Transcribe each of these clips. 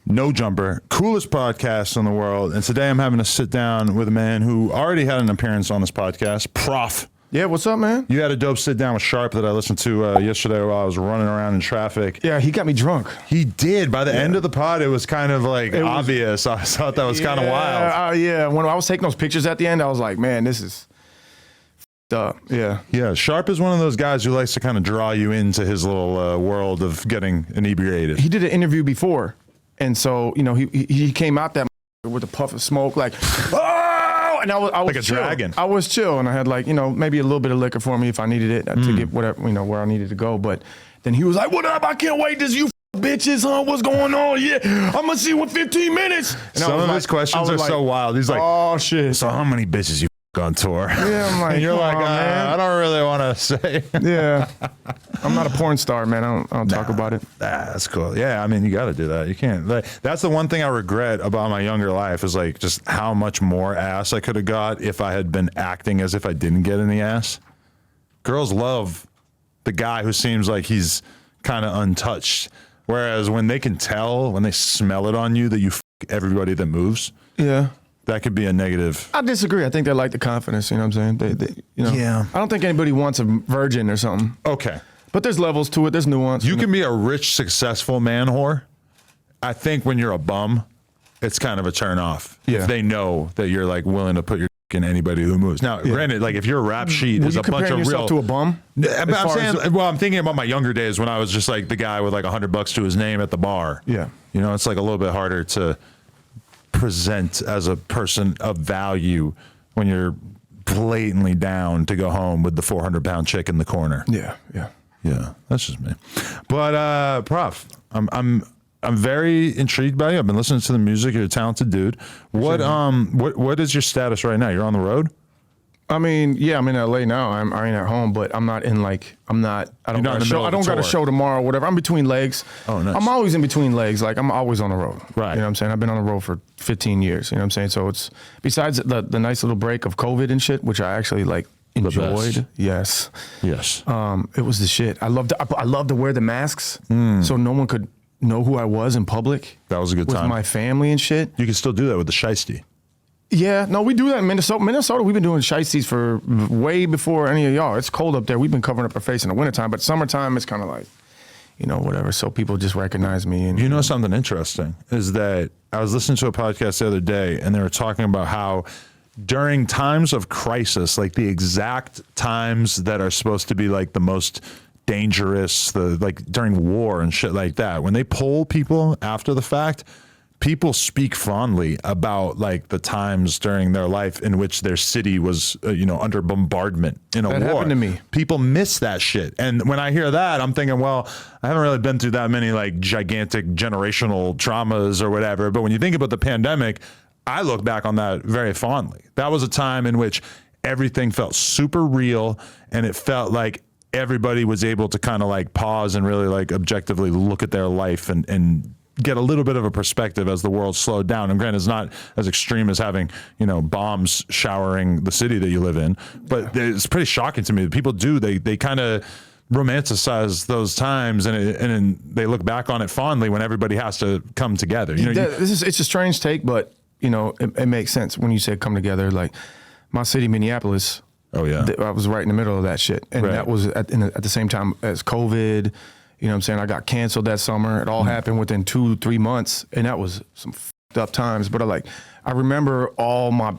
No Jumper, coolest podcast in the world. And today I'm having to sit down with a man who already had an appearance on this podcast, Prof. Yeah, what's up, man? You had a dope sit down with Sharp that I listened to yesterday while I was running around in traffic. Yeah, he got me drunk. He did. By the end of the pod, it was kind of like obvious. I thought that was kind of wild. Yeah, when I was taking those pictures at the end, I was like, man, this is up. Yeah. Yeah, Sharp is one of those guys who likes to kind of draw you into his little world of getting inebriated. He did an interview before. And so, you know, he came out that with a puff of smoke, like, oh, and I was like a chill. dragon. I was chill, and I had like, you know, maybe a little bit of liquor for me if I needed it to get whatever, you know, where I needed to go. But then he was like, "What up? I can't wait. This you bitches, huh? What's going on? Yeah, I'm gonna see you in 15 minutes." And some of his questions are so wild. He's like, "Oh shit! So how many bitches you on tour?" Yeah, I'm like, and you're like, man. I don't really want to say. Yeah, I'm not a porn star, man. I don't talk about it. That's cool. Yeah, I mean, you got to do that. You can't. Like, that's the one thing I regret about my younger life is like just how much more ass I could have got if I had been acting as if I didn't get any ass. Girls love the guy who seems like he's kind of untouched, whereas when they can tell, when they smell it on you that you f everybody that moves. Yeah. That could be a negative. I disagree. I think they like the confidence. You know what I'm saying? They you know. Yeah. I don't think anybody wants a virgin or something. Okay. But there's levels to it. There's nuance. You can be a rich, successful man whore. I think when you're a bum, it's kind of a turn off. Yeah. If they know that you're like willing to put your in anybody who moves. Now, granted, like if your rap sheet is a bunch of yourself real to a bum. I'm saying, well, I'm thinking about my younger days when I was just like the guy with like $100 to his name at the bar. Yeah. You know, it's like a little bit harder to present as a person of value when you're blatantly down to go home with the 400-pound chick in the corner. Yeah. That's just me. But Prof, I'm very intrigued by you. I've been listening to the music. You're a talented dude. What is your status right now? You're on the road? I mean, yeah, I'm in LA now. I ain't at home, but I'm not in like I don't got a show tomorrow or whatever. I'm between legs. Oh, nice. I'm always in between legs. Like I'm always on the road. Right. You know what I'm saying? I've been on the road for 15 years. You know what I'm saying? So it's besides the nice little break of COVID and shit, which I actually like enjoyed. Yes. It was the shit. I loved to wear the masks so no one could know who I was in public. That was a good time. With my family and shit. You can still do that with the shiesty. Yeah, no, we do that in Minnesota. Minnesota, we've been doing shiesties for way before any of y'all. It's cold up there. We've been covering up our face in the wintertime, but summertime, it's kind of like, you know, whatever. So people just recognize me. And you know something interesting is that I was listening to a podcast the other day, and they were talking about how during times of crisis, like the exact times that are supposed to be like the most dangerous, like during war and shit like that, when they poll people after the fact, people speak fondly about like the times during their life in which their city was, under bombardment in a war. That happened to me. People miss that shit. And when I hear that, I'm thinking, well, I haven't really been through that many like gigantic generational traumas or whatever. But when you think about the pandemic, I look back on that very fondly. That was a time in which everything felt super real, and it felt like everybody was able to kind of like pause and really like objectively look at their life and get a little bit of a perspective as the world slowed down. And granted, it's not as extreme as having, bombs showering the city that you live in, but it's pretty shocking to me that people do. They kind of romanticize those times and they look back on it fondly when everybody has to come together. It's a strange take, but it makes sense when you say come together. Like my city, Minneapolis. Oh yeah. I was right in the middle of that shit. And that was at the same time as COVID. You know what I'm saying? I got canceled that summer. It all happened within 2-3 months, and that was some fucked up times. But I remember all my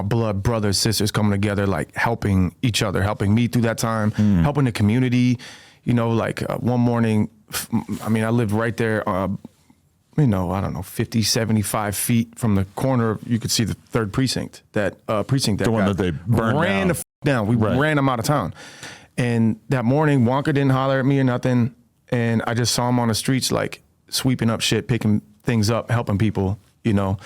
blood brothers, sisters coming together, like helping each other, helping me through that time, helping the community. One morning, I lived right there. I don't know, 50, 75 feet from the corner. You could see the 3rd precinct. That the one that they burned ran down. The down. We ran them out of town. And that morning, Wonka didn't holler at me or nothing. And I just saw him on the streets, like sweeping up shit, picking things up, helping people, and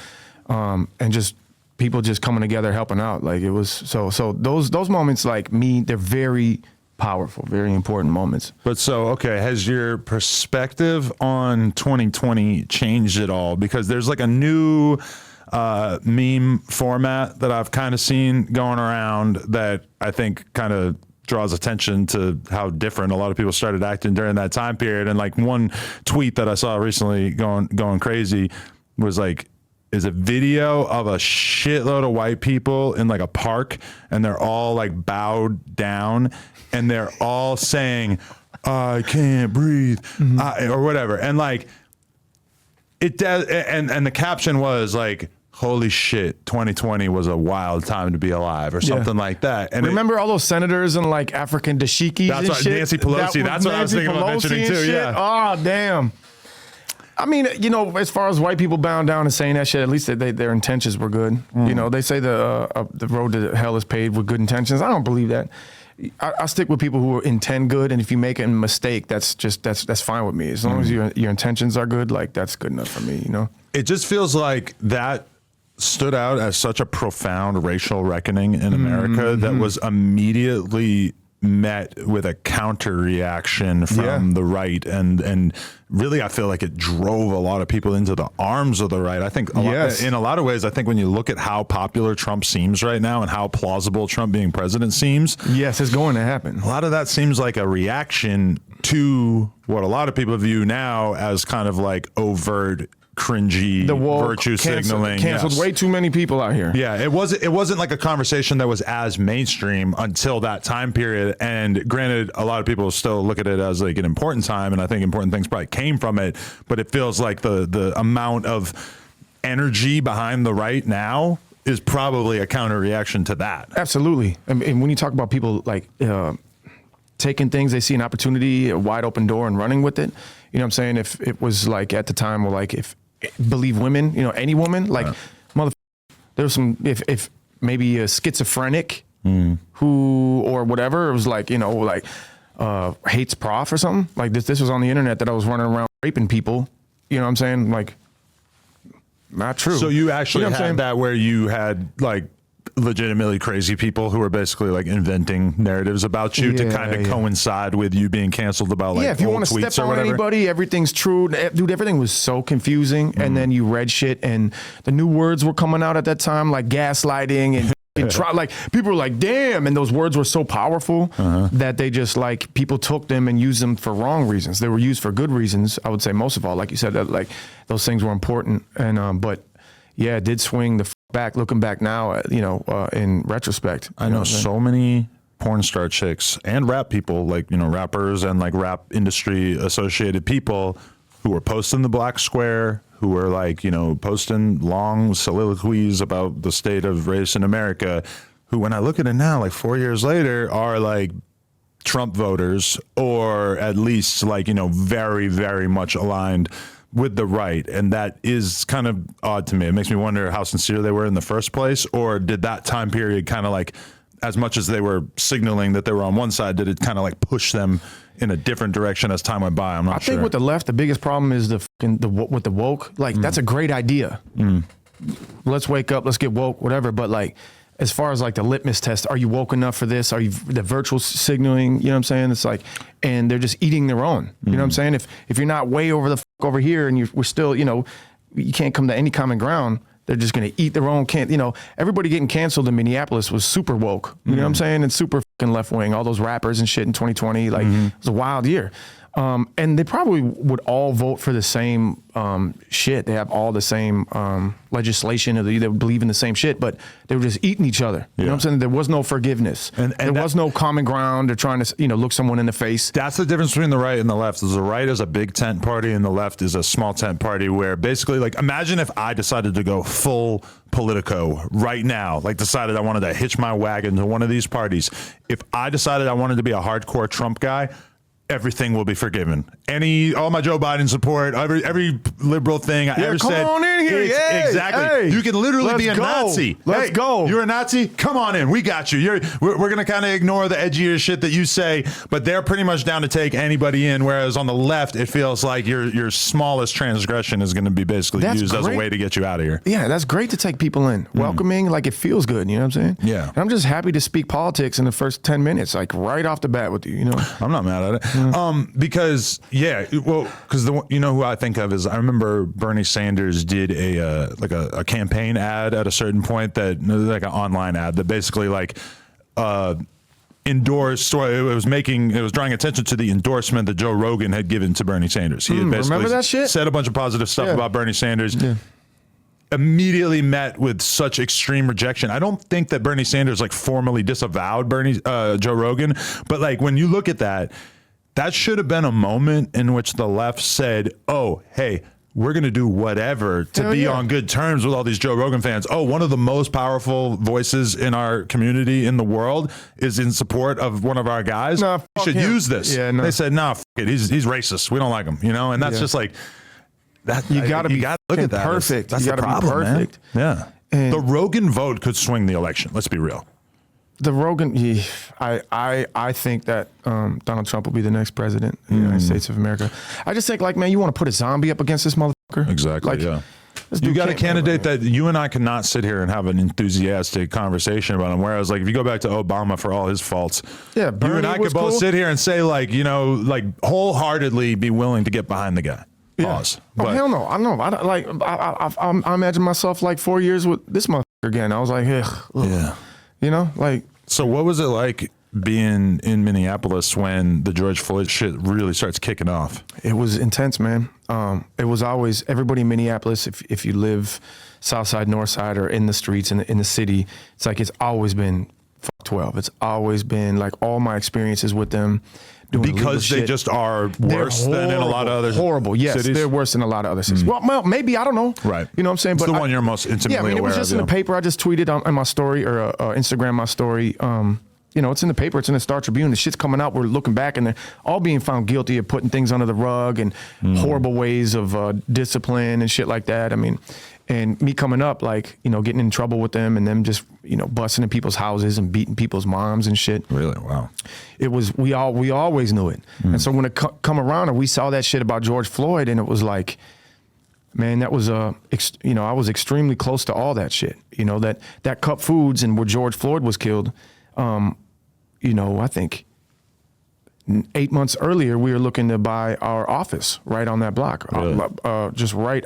just people just coming together, helping out. Like it was so those moments, like me, they're very powerful, very important moments. But has your perspective on 2020 changed at all? Because there's like a new meme format that I've kind of seen going around that I think kind of draws attention to how different a lot of people started acting during that time period. And like one tweet that I saw recently going crazy was like, is a video of a shitload of white people in like a park, and they're all like bowed down, and they're all saying, "I can't breathe," or whatever. And like it does, and the caption was like, "Holy shit, 2020 was a wild time to be alive," or something like that. And remember all those senators and like African dashikis that's and what, shit? Nancy Pelosi. That's what I was thinking about mentioning too. Yeah. Oh, damn. I mean, you know, as far as white people bowing down and saying that shit, at least their intentions were good. You know, they say the road to hell is paved with good intentions. I don't believe that. I stick with people who intend good, and if you make a mistake, that's fine with me. As long as your intentions are good, like that's good enough for me. You know, it just feels like that stood out as such a profound racial reckoning in America that was immediately met with a counter reaction from the right, and really I feel like it drove a lot of people into the arms of the right. I think in a lot of ways, I think when you look at how popular Trump seems right now and how plausible Trump being president seems, yes, it's going to happen. A lot of that seems like a reaction to what a lot of people view now as kind of like overt, cringy, the woke, virtue signaling. Canceled way too many people out here. Yeah, it wasn't like a conversation that was as mainstream until that time period. And granted, a lot of people still look at it as like an important time, and I think important things probably came from it. But it feels like the amount of energy behind the right now is probably a counter reaction to that. Absolutely. And when you talk about people like taking things, they see an opportunity, a wide open door, and running with it. You know what I'm saying? If it was like at the time, where like if believe women, you know, any woman, like there was some, if maybe a schizophrenic who or whatever, it was like, you know, like hates Prof or something like this was on the internet that I was running around raping people. You know what I'm saying? Like, not true. So you actually had that where you had like legitimately crazy people who were basically like inventing narratives about you to kind of coincide with you being canceled about like if you want to step on anybody, everything's true. Dude, everything was so confusing. And then you read shit and the new words were coming out at that time, like gaslighting and like people were like, damn. And those words were so powerful that they just like people took them and used them for wrong reasons. They were used for good reasons. I would say most of all, like you said, that like those things were important. And, but yeah, it did swing the back, looking back now, you know, in retrospect. I know so many porn star chicks and rap people, like, you know, rappers and like rap industry associated people who were posting the black square, who were like, you know, posting long soliloquies about the state of race in America, who when I look at it now, like 4 years later, are like Trump voters, or at least like, you know, very, very much aligned with the right. And that is kind of odd to me. It makes me wonder how sincere they were in the first place, or did that time period kind of like, as much as they were signaling that they were on one side, did it kind of like push them in a different direction as time went by? I'm not sure. I think with the left, the biggest problem is with the woke. Like that's a great idea. Let's wake up, let's get woke, whatever. But like, as far as like the litmus test, are you woke enough for this? Are you the virtual signaling? You know what I'm saying? It's like, and they're just eating their own. You know what I'm saying? If you're not way over here and we're still, you know, you can't come to any common ground, they're just going to eat their own. You know, everybody getting canceled in Minneapolis was super woke. You know what I'm saying? And super fucking left wing. All those rappers and shit in 2020, like it was a wild year. And they probably would all vote for the same shit. They have all the same legislation, or they would believe in the same shit, but they were just eating each other. You know what I'm saying? There was no forgiveness. And there was no common ground. They're trying to, you know, look someone in the face. That's the difference between the right and the left. Is the right is a big tent party and the left is a small tent party, where basically, like, imagine if I decided to go full Politico right now, like decided I wanted to hitch my wagon to one of these parties. If I decided I wanted to be a hardcore Trump guy, everything will be forgiven. All my Joe Biden support, every liberal thing I ever said. Come on in here. Exactly. Hey, you can literally be a Nazi. Let's go. You're a Nazi? Come on in. We got you. We're going to kind of ignore the edgier shit that you say, but they're pretty much down to take anybody in. Whereas on the left, it feels like your smallest transgression is going to be basically used as a way to get you out of here. Yeah, that's great to take people in. Welcoming, like it feels good. You know what I'm saying? Yeah. And I'm just happy to speak politics in the first 10 minutes, like right off the bat with you, you know? I'm not mad at it. Because you know who I think of is, I remember Bernie Sanders did a campaign ad at a certain point, that like an online ad that basically like endorsed, or it was drawing attention to the endorsement that Joe Rogan had given to Bernie Sanders. He had basically remember that shit? said a bunch of positive stuff about Bernie Sanders. Yeah. Immediately met with such extreme rejection. I don't think that Bernie Sanders like formally disavowed Joe Rogan, but like when you look at that should have been a moment in which the left said, "Oh, hey, we're going to do whatever to be on good terms with all these Joe Rogan fans." Oh, one of the most powerful voices in our community in the world is in support of one of our guys. Nah, we should use this. Yeah, no. They said, "Nah, fuck it. He's racist. We don't like him." And that's just like that. You got to look at that. Perfect. That's you the got to problem, be perfect. Man. Yeah. And the Rogan vote could swing the election. Let's be real. The Rogan, I think that Donald Trump will be the next president of the United States of America. I just think, like, man, you want to put a zombie up against this motherfucker? Exactly, like, yeah. You got a candidate that you and I cannot sit here and have an enthusiastic conversation about him. Whereas, like, if you go back to Obama for all his faults, yeah, you and I could both sit here and say, like, like wholeheartedly be willing to get behind the guy. Pause. Yeah. Oh, hell no. I know. I imagine myself like 4 years with this motherfucker again. I was like, ugh. Yeah. Like. So what was it like being in Minneapolis when the George Floyd shit really starts kicking off? It was intense, man. It was always, everybody in Minneapolis, if you live south side, north side, or in the streets in the city, it's like it's always been 12. It's always been like all my experiences with them. Because they just are worse than in a lot of other horrible. Yes, cities? They're worse than a lot of other cities. Well, maybe, I don't know. Right. You know what I'm saying? It's the one you're most intimately aware of. It was just in the paper. I just tweeted on my story or Instagram my story. It's in the paper. It's in the Star Tribune. The shit's coming out. We're looking back, and they're all being found guilty of putting things under the rug and horrible ways of discipline and shit like that. I mean, and me coming up, like, getting in trouble with them and them just, busting in people's houses and beating people's moms and shit. Really? Wow. It was, we always knew it. And so when it come around and we saw that shit about George Floyd, and it was like, man, that was, I was extremely close to all that shit. That Cup Foods and where George Floyd was killed, I think 8 months earlier, we were looking to buy our office right on that block, really? Just right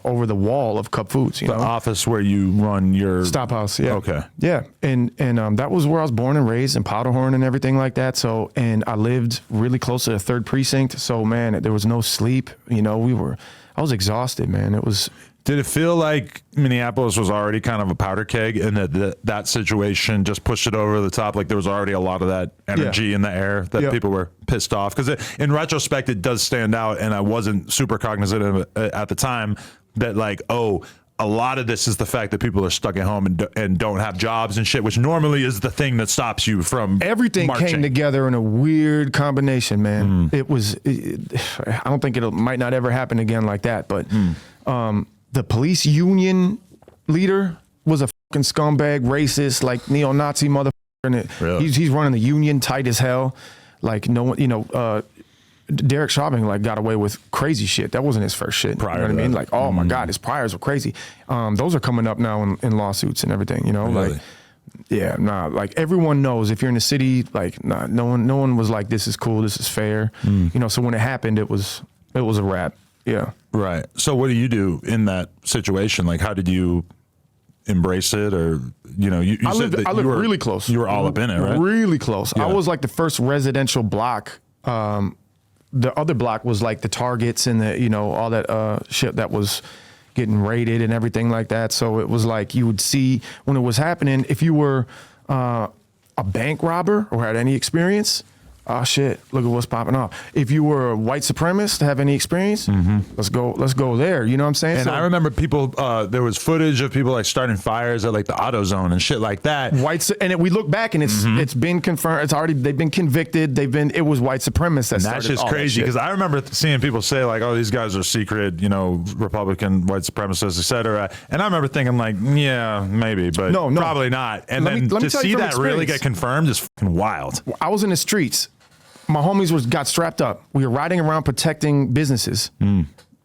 over the wall of Cup Foods. The office where you run your Stop House. Yeah. Okay. Yeah, and that was where I was born and raised in Powderhorn and everything like that. So, and I lived really close to the 3rd precinct. So, man, there was no sleep. I was exhausted, man. It was. Did it feel like Minneapolis was already kind of a powder keg, and that situation just pushed it over the top? Like there was already a lot of that energy in the air that people were pissed off? Because in retrospect, it does stand out, and I wasn't super cognizant of it at the time that like, oh, a lot of this is the fact that people are stuck at home and don't have jobs and shit, which normally is the thing that stops you from everything marching. Came together in a weird combination, man. It was. I don't think it might not ever happen again like that, but. The police union leader was a fucking scumbag, racist, like neo-Nazi motherfucker. And really? He's running the union tight as hell. Like no one, Derek Chauvin like got away with crazy shit. That wasn't his first shit. Prior, you know what I mean? Like, oh my God, his priors were crazy. Those are coming up now in lawsuits and everything. Really? Like, yeah, nah. Like everyone knows if you're in the city, like, nah, no one was like, this is cool, this is fair. So when it happened, it was a wrap. Yeah. Right. So what do you do in that situation? Like, how did you embrace it? Or, I lived really close. You were all up in it, right? Really close. Yeah. I was like the first residential block. The other block was like the Targets and the, all that shit that was getting raided and everything like that. So it was like you would see when it was happening, if you were a bank robber or had any experience, oh shit, look at what's popping off. If you were a white supremacist, have any experience, let's go there. You know what I'm saying? And I remember people, there was footage of people like starting fires at like the AutoZone and shit like that. We look back and it's been confirmed. They've been convicted. it was white supremacists that started. That's just crazy because I remember seeing people say like, oh, these guys are secret, Republican white supremacists, etc. And I remember thinking like, yeah, maybe, but no, probably not. And then to see that really get confirmed is fucking wild. I was in the streets. My homies got strapped up. We were riding around protecting businesses,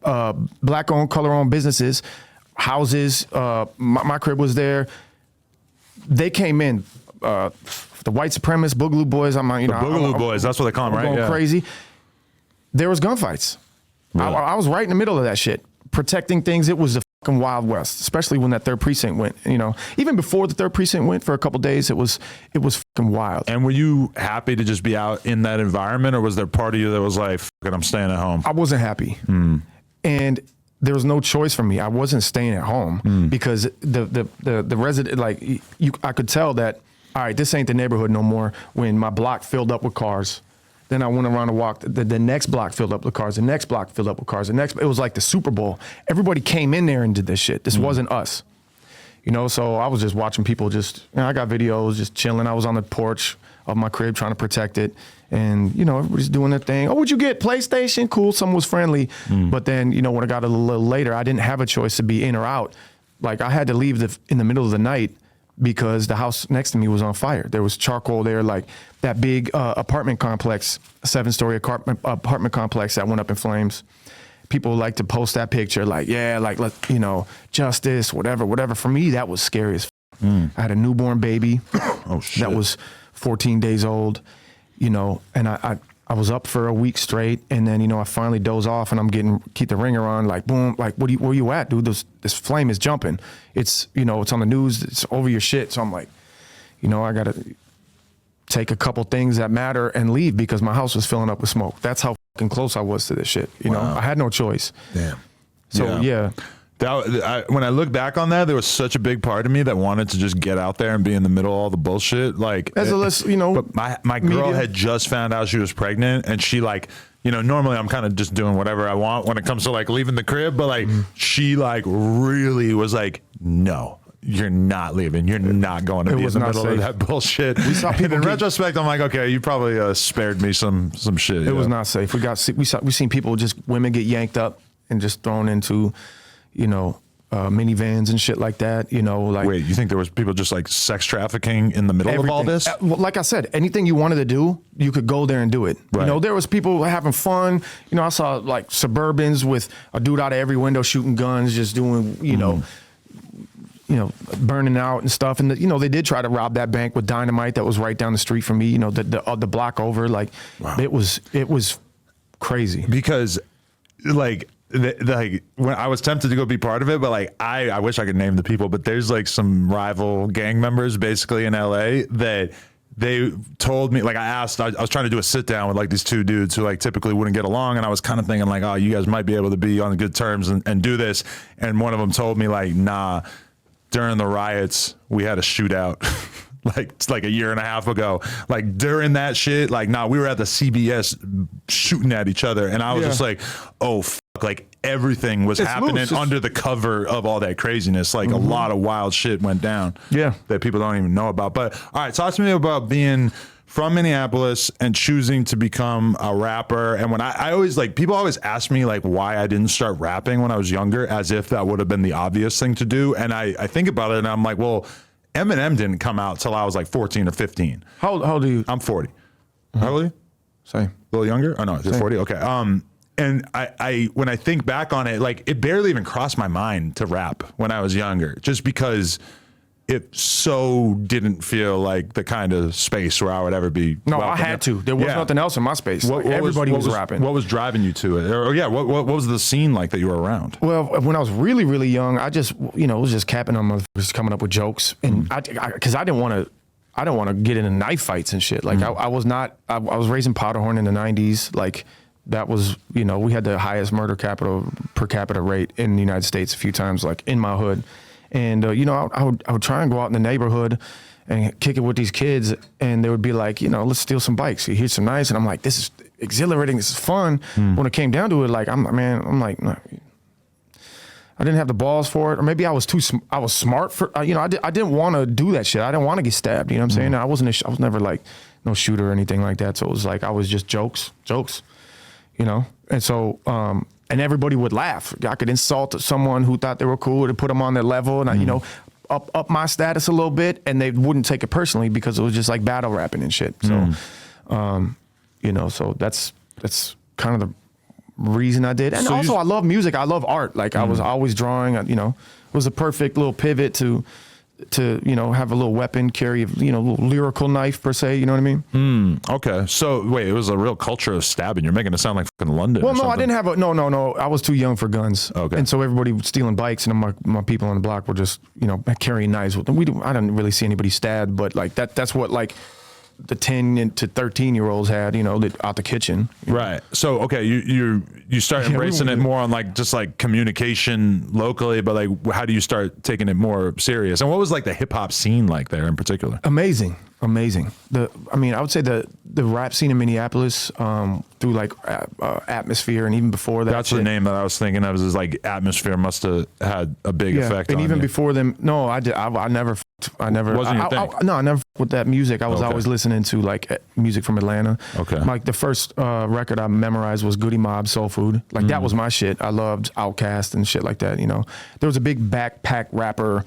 black-owned, color-owned businesses, houses. My crib was there. They came in. The white supremacists, Boogaloo Boys. Boogaloo Boys. That's what they call them, right? Going crazy. There was gunfights. Really? I was right in the middle of that shit, protecting things. It was the fucking Wild West, especially when that 3rd precinct went, you know, even before the 3rd precinct went for a couple of days, it was fucking wild. And were you happy to just be out in that environment, or was there part of you that was like, fuck it, I'm staying at home? I wasn't happy. And there was no choice for me. I wasn't staying at home because the resident, like I could tell that, all right, this ain't the neighborhood no more when my block filled up with cars. Then I went around and walked. The next block filled up with cars. The next block filled up with cars. It was like the Super Bowl. Everybody came in there and did this shit. This wasn't us. You know, so I was just watching people I got videos just chilling. I was on the porch of my crib trying to protect it. And, you know, everybody's doing their thing. Oh, what'd you get? PlayStation? Cool. Someone was friendly. But then, you know, when I got a little later, I didn't have a choice to be in or out. Like, I had to leave in the middle of the night because the house next to me was on fire. There was charcoal there, like that big apartment complex, 7-story apartment complex that went up in flames. People like to post that picture like, yeah, like, you know, justice, whatever. For me, that was scary as I had a newborn baby that was 14 days old, you know, and I was up for a week straight, and then, you know, I finally doze off, and I'm keep the ringer on, like, boom, like, where you at, dude? This flame is jumping. It's, you know, it's on the news, it's over your shit. So I'm like, you know, I gotta take a couple things that matter and leave because my house was filling up with smoke. That's how fucking close I was to this shit. You know, I had no choice. Damn. So yeah. When I look back on that, there was such a big part of me that wanted to just get out there and be in the middle of all the bullshit. Like, you know, but my girl had just found out she was pregnant, and she, like, you know, normally I'm kind of just doing whatever I want when it comes to like leaving the crib, but like she like really was like, no, you're not leaving. You're not going to be in the middle of that bullshit. We saw people in retrospect, I'm like, okay, you probably spared me some shit. It was not safe. We seen people, women get yanked up and just thrown into, you know, minivans and shit like that, you know, like. Wait, you think there was people just like sex trafficking in the middle of all this? Well, like I said, anything you wanted to do, you could go there and do it. Right. You know, there was people having fun. You know, I saw like Suburbans with a dude out of every window shooting guns, just doing, you know, burning out and stuff. And, you know, they did try to rob that bank with dynamite that was right down the street from me, you know, the block over. Like, it was crazy. Because, like when I was tempted to go be part of it, but like I wish I could name the people, but there's like some rival gang members basically in LA that they told me, like, I was trying to do a sit down with like these two dudes who like typically wouldn't get along, and I was kind of thinking like, oh, you guys might be able to be on good terms and do this, and one of them told me like, nah, during the riots we had a shootout. Like, it's like a year and a half ago, like during that shit, like, nah, we were at the CBS shooting at each other, and I was just like, oh fuck, like everything was happening under the cover of all that craziness. Like a lot of wild shit went down that people don't even know about. But all right, talk to me about being from Minneapolis and choosing to become a rapper. And when I always, like, people always ask me like why I didn't start rapping when I was younger, as if that would have been the obvious thing to do. And I think about it and I'm like, well, Eminem didn't come out till I was like 14 or 15. How old are you? I'm 40. How old are you? Same. A little younger? Oh no, is it 40? Okay. And I when I think back on it, like it barely even crossed my mind to rap when I was younger, just because it so didn't feel like the kind of space where I would ever be. No, I had to. There was nothing else in my space. Everybody was rapping. What was driving you to it? Or what was the scene like that you were around? Well, when I was really, really young, I just, you know, was just capping on just coming up with jokes, and because I didn't want to get into knife fights and shit. Like I was I was raising powder horn in the 90s. Like that was, you know, we had the highest murder per capita rate in the United States a few times, like in my hood. And, you know, I would try and go out in the neighborhood and kick it with these kids, and they would be like, you know, let's steal some bikes. Here's some nice. And I'm like, this is exhilarating. This is fun. When it came down to it, like, I'm like, no, I didn't have the balls for it. Or maybe I was smart for, you know, I didn't want to do that shit. I didn't want to get stabbed. You know what I'm saying? I was never like no shooter or anything like that. So it was like, I was just jokes, you know? And so, and everybody would laugh. I could insult someone who thought they were cool to put them on their level, and I, you know, up my status a little bit, and they wouldn't take it personally because it was just like battle rapping and shit. So, you know, so that's kind of the reason I did. And so also I love music. I love art. Like I was always drawing, you know, it was a perfect little pivot to to, you know, have a little weapon, carry, you know, a little lyrical knife per se, you know what I mean? Okay. So wait, it was a real culture of stabbing. You're making it sound like fucking London. Well, or no, something. I didn't have a, no. I was too young for guns. Okay. And so everybody was stealing bikes, and my people on the block were just, you know, carrying knives with them. I didn't really see anybody stabbed, but like that's what like the 10 to 13-year-olds had, you know, out the kitchen. Right. So, okay, you start embracing it more on like just like communication locally, but like how do you start taking it more serious? And what was like the hip hop scene like there in particular? Amazing. I would say the rap scene in Minneapolis, through like Atmosphere, and even before that. That's the name that I was thinking of. Is like Atmosphere must have had a big effect. And on even you. before them, no, I never. Wasn't your thing? No, I never with that music. I was always listening to like music from Atlanta. Okay. Like the first record I memorized was Goody Mob, Soul Food. Like that was my shit. I loved Outkast and shit like that. You know, there was a big backpack rapper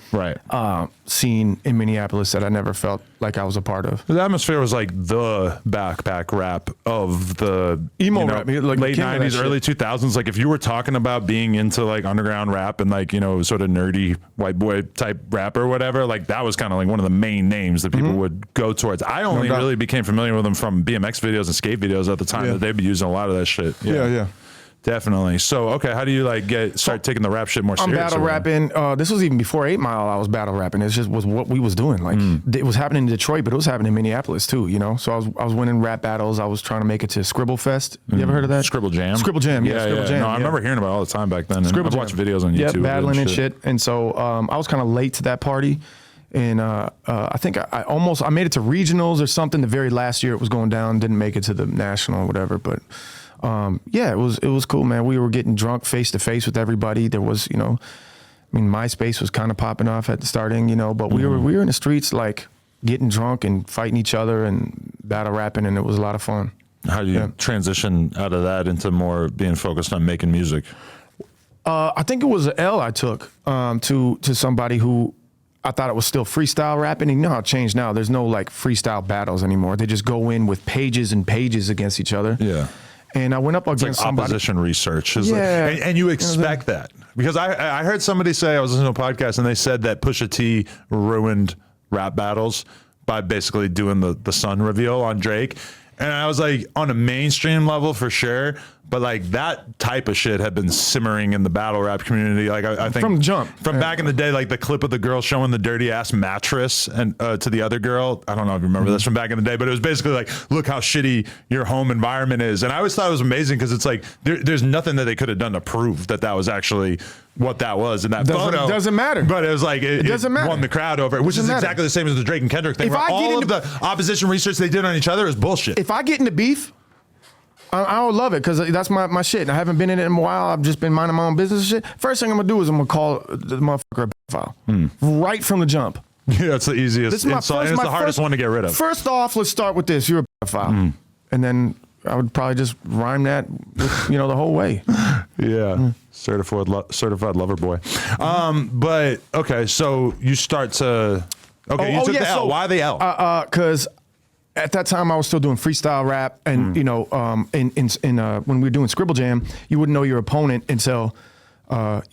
scene in Minneapolis that I never felt like I was a part of. The Atmosphere was like the backpack rap of the emo rap, like late 90s, early 2000s. Like if you were talking about being into like underground rap and like, you know, sort of nerdy white boy type rap or whatever, like that was kind of like one of the main names that people would go towards. I only really became familiar with them from BMX videos and skate videos at the time that they'd be using a lot of that shit. Yeah. Definitely. So, okay, how do you like start taking the rap shit more seriously? I'm battle rapping. This was even before 8 Mile. I was battle rapping. It just was what we was doing. Like it was happening in Detroit, but it was happening in Minneapolis too. You know, so I was winning rap battles. I was trying to make it to Scribble Fest. You ever heard of that? Scribble Jam. Scribble Jam. Yeah, Scribble Jam. No, I remember hearing about it all the time back then. Scribble I've Jam. watched videos on YouTube. Yeah, battling and shit. And so I was kind of late to that party. And I think I made it to regionals or something. The very last year it was going down. Didn't make it to the national or whatever. But it was cool, man. We were getting drunk face to face with everybody. There was, you know, I mean, MySpace was kind of popping off at the starting, you know. But we were in the streets like getting drunk and fighting each other and battle rapping, and it was a lot of fun. How do you transition out of that into more being focused on making music? I think it was an L I took to somebody who. I thought it was still freestyle rapping. And you know how it changed now. There's no like freestyle battles anymore. They just go in with pages and pages against each other. Yeah. And I went up against like somebody. Opposition research. And you expect that. Because I heard somebody say, I was listening to a podcast, and they said that Pusha T ruined rap battles by basically doing the sun reveal on Drake. And I was like, on a mainstream level for sure, but like that type of shit had been simmering in the battle rap community. Like I think from jump, from back in the day, like the clip of the girl showing the dirty ass mattress and to the other girl. I don't know if you remember this from back in the day, but it was basically like, look how shitty your home environment is. And I always thought it was amazing because it's like there's nothing that they could have done to prove that was actually what that was in that photo. Doesn't matter. But it was like it doesn't matter. Won the crowd over, which is exactly the same as the Drake and Kendrick thing. Where all of the opposition research they did on each other is bullshit. If I get into beef, I would love it because that's my shit. I haven't been in it in a while. I've just been minding my own business and shit. First thing I'm gonna do is I'm gonna call the motherfucker a pedophile right from the jump. Yeah, that's the easiest insult, and it's the hardest one to get rid of. First off, let's start with this. You're a pedophile. And then I would probably just rhyme that, with, you know, the whole way. Yeah, certified lover boy. But okay, so you start to you took the L. Why the L? Because at that time I was still doing freestyle rap, and you know, when we were doing Scribble Jam, you wouldn't know your opponent until 10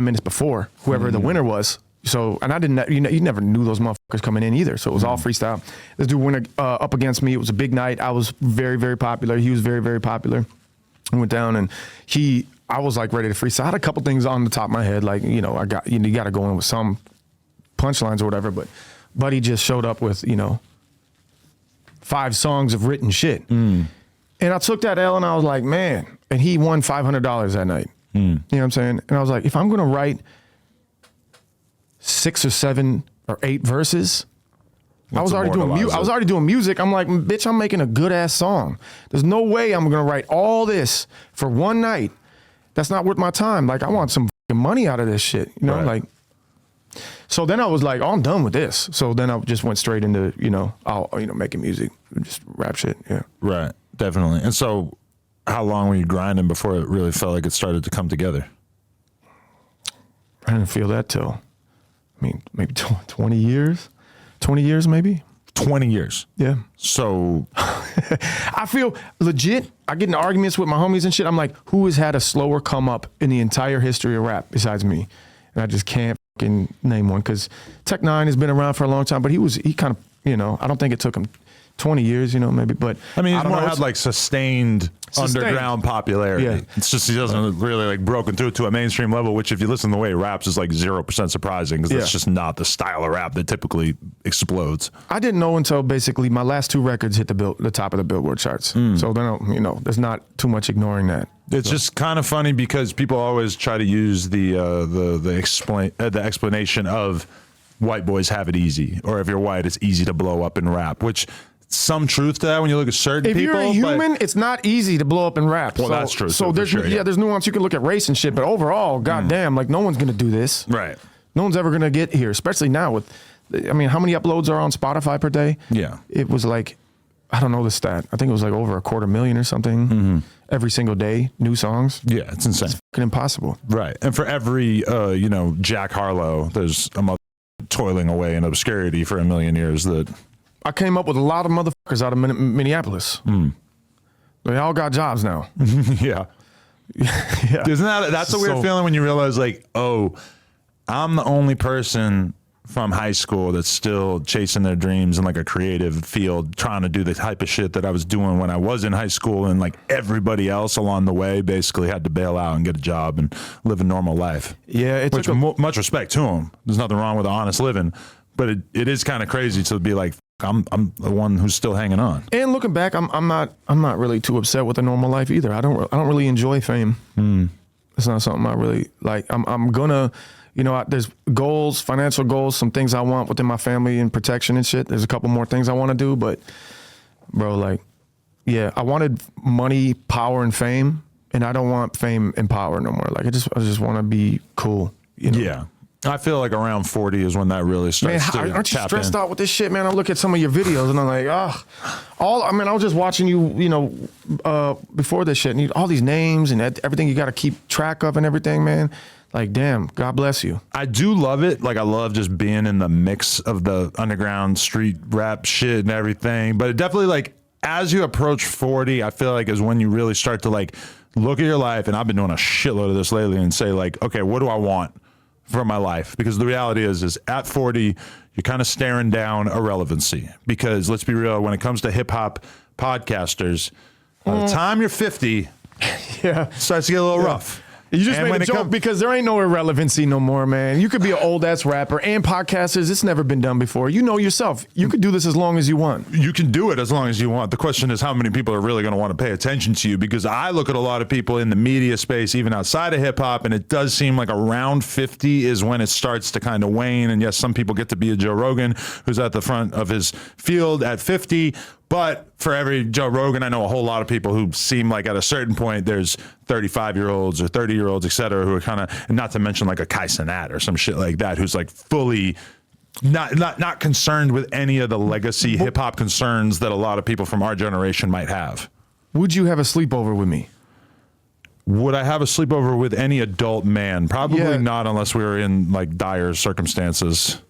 minutes before whoever the winner was. So, and I didn't, you never knew those motherfuckers coming in either. So it was all freestyle. This dude went up against me. It was a big night. I was very, very popular. He was very, very popular. I went down and I was like ready to freestyle. I had a couple things on the top of my head. Like, you know, you got to go in with some punchlines or whatever. But Buddy just showed up with, 5 songs of written shit. And I took that L and I was like, man, and he won $500 that night. You know what I'm saying? And I was like, if I'm going to write 6 or 7 or 8 verses. I was already doing music. I'm like, bitch, I'm making a good ass song. There's no way I'm gonna write all this for one night. That's not worth my time. Like, I want some money out of this shit. You know, like. So then I was like, oh, I'm done with this. So then I just went straight into making music, just rap shit. Yeah. Right. Definitely. And so, how long were you grinding before it really felt like it started to come together? I didn't feel that till. Maybe 20 years? 20 years, maybe? 20 years? Yeah. So... I feel legit. I get in arguments with my homies and shit. I'm like, who has had a slower come up in the entire history of rap besides me? and I just can't fucking name one because Tech Nine has been around for a long time, but he kind of, you know, I don't think it took him 20 years, you know, maybe, but I mean, he's don't more know. had like sustained underground popularity. Yeah. It's just he doesn't really like broken through to a mainstream level, which if you listen to the way he raps is like 0% surprising because that's just not the style of rap that typically explodes. I didn't know until basically my last 2 records hit the top of the Billboard charts. So then, you know, there's not too much ignoring that. It's just kind of funny because people always try to use the explanation of white boys have it easy, or if you're white, it's easy to blow up in rap, which some truth to that when you look at certain if people. If you're a human, it's not easy to blow up in rap. Well, that's true. So there's there's nuance. You can look at race and shit, but overall, goddamn, like no one's gonna do this. Right. No one's ever gonna get here, especially now with. I mean, how many uploads are on Spotify per day? Yeah. It was like, I don't know the stat. I think it was like over 250,000 or something every single day. New songs. Yeah, it's insane. It's fucking impossible. Right. And for every you know, Jack Harlow, there's a mother toiling away in obscurity for a million years that. I came up with a lot of motherfuckers out of Minneapolis. They all got jobs now. Yeah. Yeah. Isn't that's a weird feeling when you realize like, oh, I'm the only person from high school that's still chasing their dreams in like a creative field, trying to do the type of shit that I was doing when I was in high school, and like everybody else along the way basically had to bail out and get a job and live a normal life. Yeah, it which took much respect to them. There's nothing wrong with honest living, but it is kind of crazy to be like, I'm the one who's still hanging on. And looking back, I'm not really too upset with a normal life either. I don't really enjoy fame. It's not something I really like. I'm gonna, you know, there's goals, financial goals, some things I want within my family and protection and shit. There's a couple more things I want to do, but bro, like, yeah, I wanted money, power, and fame, and I don't want fame and power no more. Like, I just want to be cool. You know? Yeah. I feel like around 40 is when that really starts man, to aren't you tap stressed in. out with this shit, man? I look at some of your videos and I'm like, I was just watching you know, before this shit, and all these names and everything you got to keep track of and everything, man. Like, damn, God bless you. I do love it. Like, I love just being in the mix of the underground street rap shit and everything. But it definitely, like, as you approach 40, I feel like is when you really start to, like, look at your life. And I've been doing a shitload of this lately and say, like, okay, what do I want for my life? Because the reality is at 40, you're kind of staring down irrelevancy. Because let's be real, when it comes to hip hop podcasters, by the time you're 50, yeah, it starts to get a little rough. You just made a joke because there ain't no irrelevancy no more, man. You could be an old ass rapper and podcasters. It's never been done before. You know yourself. You could do this as long as you want. You can do it as long as you want. The question is how many people are really going to want to pay attention to you, because I look at a lot of people in the media space, even outside of hip hop, and it does seem like around 50 is when it starts to kind of wane. And yes, some people get to be a Joe Rogan who's at the front of his field at 50. But for every Joe Rogan, I know a whole lot of people who seem like at a certain point there's 35-year-olds or 30-year-olds, et cetera, who are kind of, not to mention like a Kai Cenat or some shit like that, who's like fully not concerned with any of the legacy hip hop concerns that a lot of people from our generation might have. Would you have a sleepover with me? Would I have a sleepover with any adult man? Probably not, unless we were in like dire circumstances.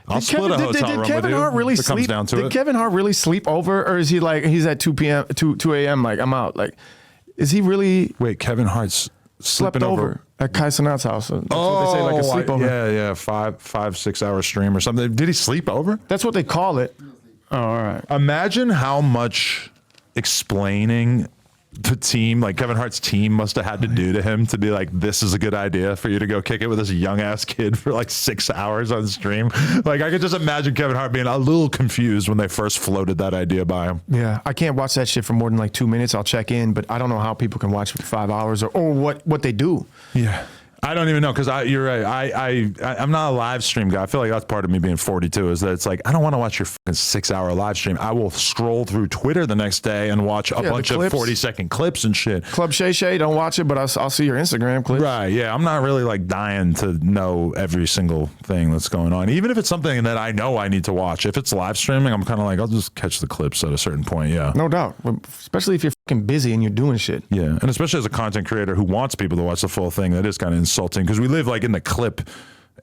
I'll split a hotel room with you. Did Kevin Hart really sleep? Did Kevin Hart really sleep over, or is he like he's at 2 a.m. like I'm out? Like, is he really? Wait, Kevin Hart's slept over at Kai Cenat's house. That's what they say, like a sleepover. Yeah, 5-6 hour stream or something. Did he sleep over? That's what they call it. Oh, all right. Imagine how much explaining the team, like Kevin Hart's team, must have had to do to him to be like, this is a good idea for you to go kick it with this young ass kid for like 6 hours on stream. Like, I could just imagine Kevin Hart being a little confused when they first floated that idea by him. Yeah, I can't watch that shit for more than like 2 minutes. I'll check in, but I don't know how people can watch for 5 hours or what they do. Yeah. I don't even know, because you're right. I'm not a live stream guy. I feel like that's part of me being 42, is that it's like, I don't want to watch your fucking 6 hour live stream. I will scroll through Twitter the next day and watch a bunch of 40-second clips and shit. Club Shay Shay, don't watch it, but I'll see your Instagram clips. Right, yeah. I'm not really like dying to know every single thing that's going on. Even if it's something that I know I need to watch. If it's live streaming, I'm kind of like, I'll just catch the clips at a certain point, yeah. No doubt. Especially if you're fucking busy and you're doing shit. Yeah, and especially as a content creator who wants people to watch the full thing, that is kind of insulting, because we live like in the clip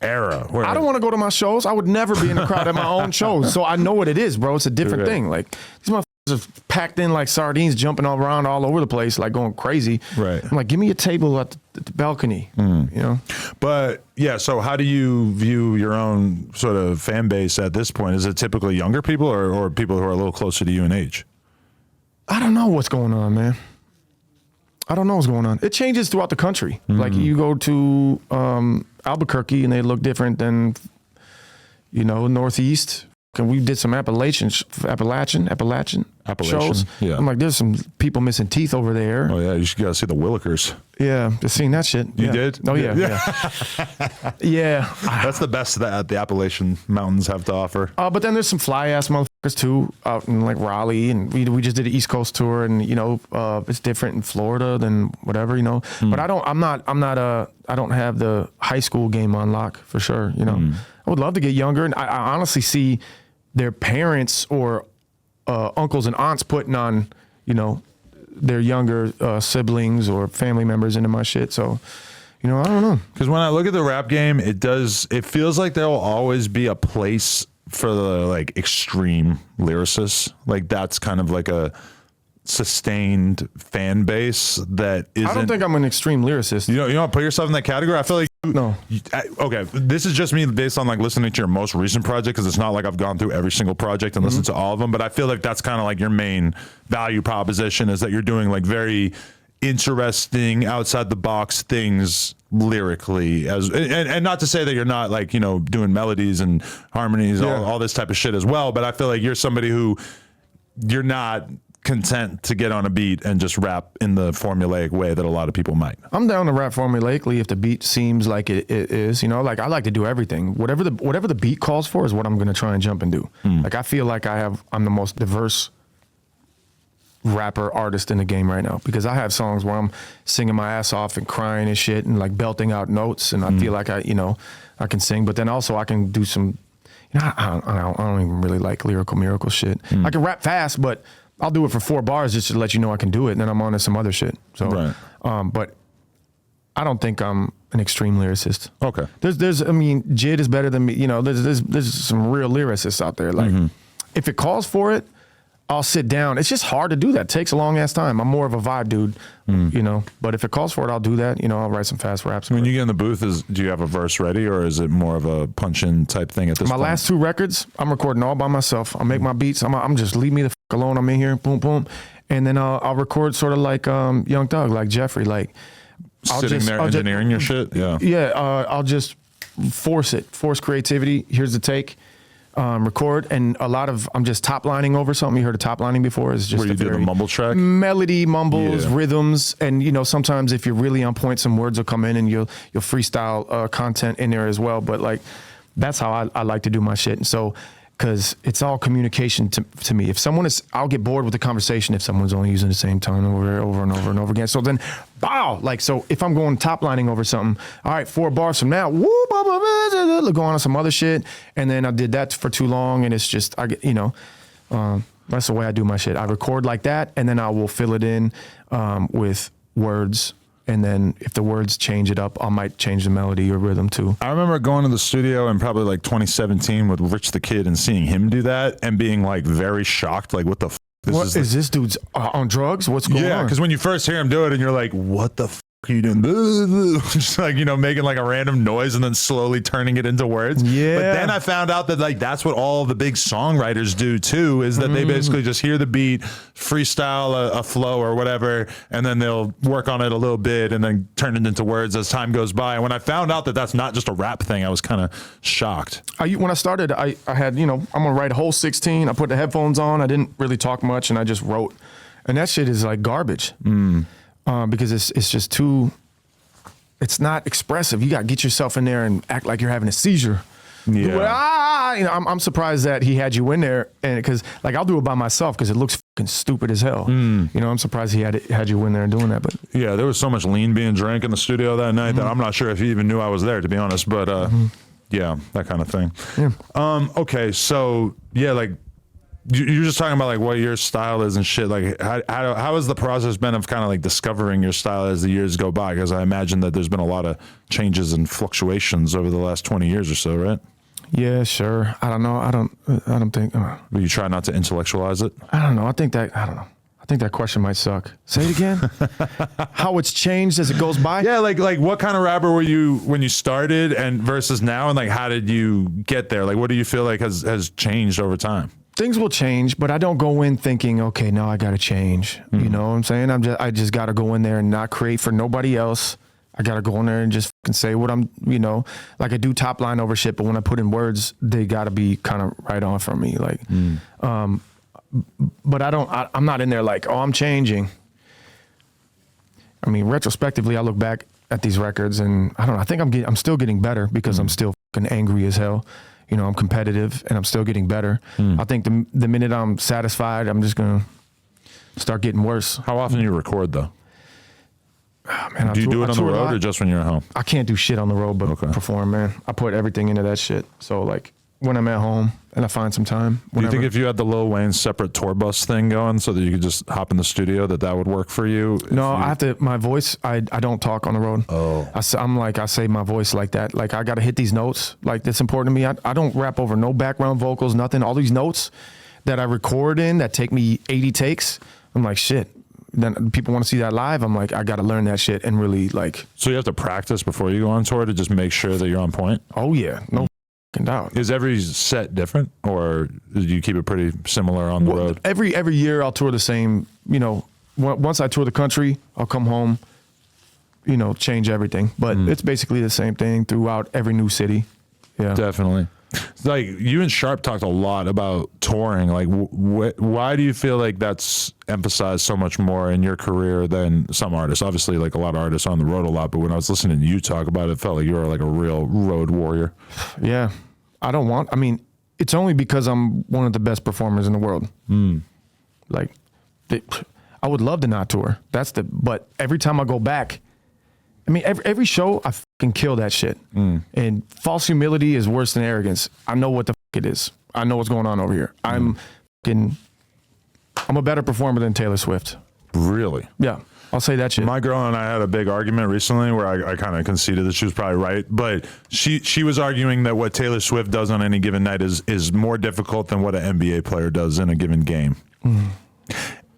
era. Where I don't want to go to my shows. I would never be in the crowd at my own shows. So I know what it is, bro. It's a different thing. Like, these motherfuckers just packed in like sardines, jumping all around all over the place, like going crazy. Right. I'm like, give me a table at the balcony, you know? But yeah, so how do you view your own sort of fan base at this point? Is it typically younger people or people who are a little closer to you in age? I don't know what's going on, man. I don't know what's going on. It changes throughout the country. Like you go to Albuquerque and they look different than, you know, Northeast. And we did some Appalachian shows. Yeah. I'm like, there's some people missing teeth over there. Oh yeah, you gotta see the Willikers. Yeah, just seen that shit. You did? Oh yeah, yeah. Yeah. That's the best that the Appalachian Mountains have to offer. But then there's some fly ass motherfuckers too out in like Raleigh, and we just did an East Coast tour, and you know, it's different in Florida than whatever, you know. But I don't have the high school game on lock for sure. You know, I would love to get younger, and I honestly see their parents or uncles and aunts putting on, you know, their younger siblings or family members into my shit. So, you know, I don't know. Because when I look at the rap game, it feels like there will always be a place for the like extreme lyricists. Like that's kind of like a sustained fan base that isn't. I don't think I'm an extreme lyricist. You don't put yourself in that category. I feel like no. Okay, this is just me based on like listening to your most recent project, because it's not like I've gone through every single project and listened to all of them, but I feel like that's kind of like your main value proposition, is that you're doing like very interesting outside the box things lyrically, and not to say that you're not like, you know, doing melodies and harmonies, all this type of shit as well, but I feel like you're somebody who, you're not content to get on a beat and just rap in the formulaic way that a lot of people might. I'm down to rap formulaically if the beat seems like it is, you know, like I like to do everything. Whatever the beat calls for is what I'm going to try and jump and do. Like I feel like I'm the most diverse rapper artist in the game right now, because I have songs where I'm singing my ass off and crying and shit and like belting out notes, and I feel like I can sing, but then also I can do some, you know, I don't even really like lyrical miracle shit. I can rap fast, but I'll do it for 4 bars just to let you know I can do it, and then I'm on to some other shit. So, right. But I don't think I'm an extreme lyricist. Okay. I mean, Jid is better than me. You know, there's some real lyricists out there. Like, if it calls for it, I'll sit down. It's just hard to do that. It takes a long ass time. I'm more of a vibe dude, you know. But if it calls for it, I'll do that. You know, I'll write some fast raps. When you get in the booth, do you have a verse ready, or is it more of a punch-in type thing at this point? My last 2 records, I'm recording all by myself. I'll make my beats. I'm just leave me the fuck alone. I'm in here, boom, boom, and then I'll record sort of like Young Thug, like Jeffrey, like sitting there engineering your shit. Yeah. I'll just force creativity. Here's the take. Record, and I'm just top lining over something. You heard of top lining before? Is just where you do the mumble track, melody, mumbles, rhythms, and you know, sometimes if you're really on point, some words will come in and you'll freestyle content in there as well. But like, that's how I like to do my shit. And so, because it's all communication to me. If someone I'll get bored with the conversation if someone's only using the same tone over and over and over again. So then, bow, like, so if I'm going top lining over something, all right, 4 bars from now, woo, blah, blah, blah, blah, go on to some other shit, and then I did that for too long, and it's just, you know, that's the way I do my shit. I record like that, and then I will fill it in with words. And then if the words change it up, I might change the melody or rhythm too. I remember going to the studio in probably like 2017 with Rich the Kid and seeing him do that and being like very shocked, like, what the f***? This dude's on drugs? What's going on? Yeah, because when you first hear him do it and you're like, what the f*** are you doing? Just like, you know, making like a random noise and then slowly turning it into words. Yeah. But then I found out that like that's what all the big songwriters do too, is that they basically just hear the beat, freestyle a flow or whatever, and then they'll work on it a little bit and then turn it into words as time goes by. And when I found out that that's not just a rap thing, I was kind of shocked. When I started, I had, you know, I'm gonna write a whole 16. I put the headphones on. I didn't really talk much, and I just wrote. And that shit is like garbage. Because it's just too, it's not expressive. You got to get yourself in there and act like you're having a seizure. Yeah. You know, I'm surprised that he had you in there, and because like I'll do it by myself because it looks fucking stupid as hell. You know, I'm surprised he had you in there doing that. But yeah, there was so much lean being drank in the studio that night that I'm not sure if he even knew I was there, to be honest. But yeah, that kind of thing. Yeah. Okay, so yeah, like. You're just talking about like what your style is and shit. Like how has the process been of kind of like discovering your style as the years go by? Because I imagine that there's been a lot of changes and fluctuations over the last 20 years or so, right? Yeah, sure. I don't know. I don't think. But you try not to intellectualize it? I don't know. I don't know. I think that question might suck. Say it again. How it's changed as it goes by? Yeah, like what kind of rapper were you when you started and versus now, and like how did you get there? Like what do you feel like has changed over time? Things will change, but I don't go in thinking, okay, now I got to change. Mm-hmm. You know what I'm saying? I just got to go in there and not create for nobody else. I got to go in there and just fucking say what I'm, you know, like I do top line over shit, but when I put in words, they got to be kind of right on for me. Like, but I'm not in there like, oh, I'm changing. I mean, retrospectively, I look back at these records and I don't know, I think I'm still getting better because I'm still fucking angry as hell. You know, I'm competitive and I'm still getting better. I think the minute I'm satisfied, I'm just going to start getting worse. How often do you record though? Oh, man, do you do it on the road or just when you're at home? I can't do shit on the road but perform, man. I put everything into that shit. So like when I'm at home and I find some time. Do you think if you had the Lil Wayne separate tour bus thing going so that you could just hop in the studio that would work for you? No, I have to, my voice, I don't talk on the road. Oh. I say my voice like that. Like I got to hit these notes. Like that's important to me. I don't rap over no background vocals, nothing. All these notes that I record in that take me 80 takes. I'm like, shit. Then people want to see that live. I'm like, I got to learn that shit and really like. So you have to practice before you go on tour to just make sure that you're on point? Oh yeah. No fucking doubt. Is every set different or do you keep it pretty similar on the road? Every year I'll tour the same, you know, once I tour the country, I'll come home, you know, change everything. But it's basically the same thing throughout every new city. Yeah. Definitely. Like you and Sharp talked a lot about touring. Like, why do you feel like that's emphasized so much more in your career than some artists? Obviously, like a lot of artists are on the road a lot, but when I was listening to you talk about it, it felt like you were like a real road warrior. Yeah, I mean, it's only because I'm one of the best performers in the world. Like, I would love to not tour. But every time I go back, I mean, every show, I fucking kill that shit. And false humility is worse than arrogance. I know what the fuck it is. I know what's going on over here. I'm a better performer than Taylor Swift. Really? Yeah, I'll say that shit. My girl and I had a big argument recently where I kind of conceded that she was probably right, but she was arguing that what Taylor Swift does on any given night is more difficult than what an NBA player does in a given game.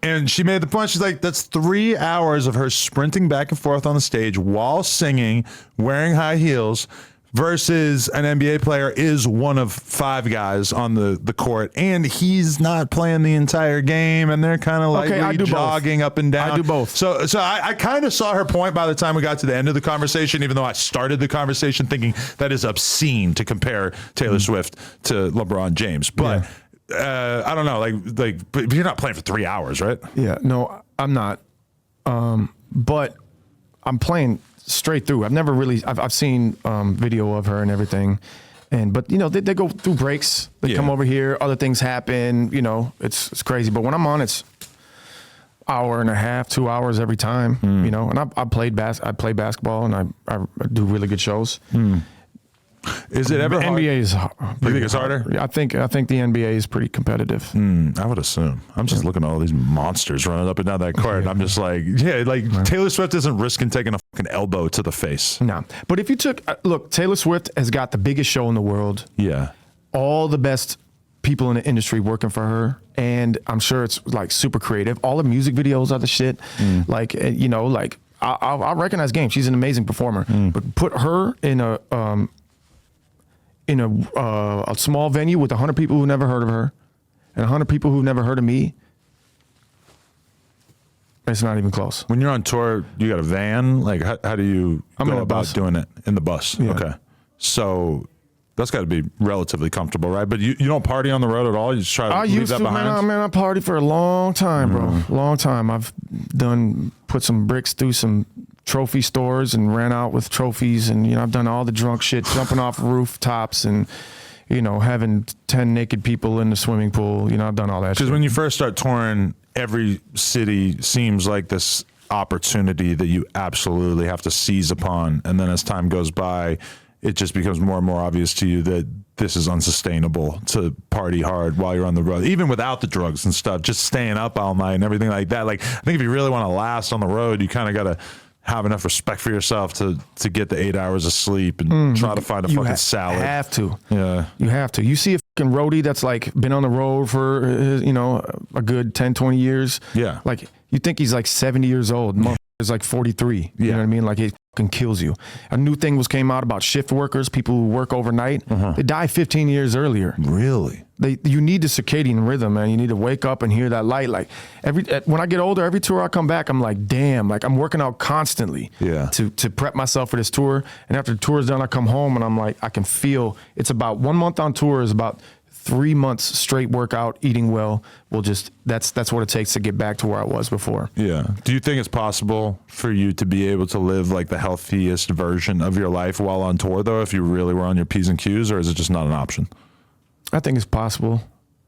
And she made the point, she's like, that's 3 hours of her sprinting back and forth on the stage while singing, wearing high heels, versus an NBA player is one of 5 guys on the court, and he's not playing the entire game, and they're kind of like jogging up and down. I do both. So I kind of saw her point by the time we got to the end of the conversation, even though I started the conversation thinking that is obscene to compare Taylor Swift to LeBron James. But I don't know, like, but you're not playing for 3 hours, right? Yeah, no, I'm not. But I'm playing straight through. I've never really, I've seen video of her and everything. But you know, they go through breaks. They come over here, other things happen, you know, it's crazy. But when I'm on, it's hour and a half, 2 hours every time, you know, and I play basketball and I do really good shows. Is it ever hard? NBA is You think it's harder? Yeah, I think the NBA is pretty competitive. I would assume. I'm just looking at all these monsters running up and down that court, and I'm just like, Taylor Swift isn't risking taking a fucking elbow to the face. No, but if you took look, Taylor Swift has got the biggest show in the world. Yeah, all the best people in the industry working for her, and I'm sure it's like super creative. All the music videos are the shit. Like, you know, like I recognize Game. She's an amazing performer, but put her in a small venue with 100 people who never heard of her and 100 people who've never heard of me. It's not even close. When you're on tour, you got a van? Like, how do you go about doing it? In the bus? Yeah. Okay. So that's got to be relatively comfortable, right? But you don't party on the road at all? You just try to leave that behind? Man, I partied for a long time, bro. Long time. I've put some bricks through some trophy stores and ran out with trophies, and you know, I've done all the drunk shit, jumping off rooftops and, you know, having 10 naked people in the swimming pool. You know, I've done all that shit. Because when you first start touring, every city seems like this opportunity that you absolutely have to seize upon, and then as time goes by, it just becomes more and more obvious to you that this is unsustainable to party hard while you're on the road, even without the drugs and stuff, just staying up all night and everything like that. Like, I think if you really want to last on the road, you kind of got to have enough respect for yourself to get the 8 hours of sleep and try to find a fucking salad. You have to. Yeah. You have to. You see a fucking roadie that's like been on the road for, a good 10, 20 years. Yeah. Like you think he's like 70 years old. Motherfucker's like 43. You know what I mean? Like it fucking kills you. A new thing came out about shift workers, people who work overnight. They die 15 years earlier. Really? You need the circadian rhythm, man. You need to wake up and hear that light. Like when I get older, every tour I come back, I'm like, damn, like I'm working out constantly to prep myself for this tour. And after the tour is done, I come home and I'm like, I can feel it's about 1 month on tour is about 3 months straight workout, eating well. That's what it takes to get back to where I was before. Yeah. Do you think it's possible for you to be able to live like the healthiest version of your life while on tour though, if you really were on your P's and Q's, or is it just not an option? I think it's possible.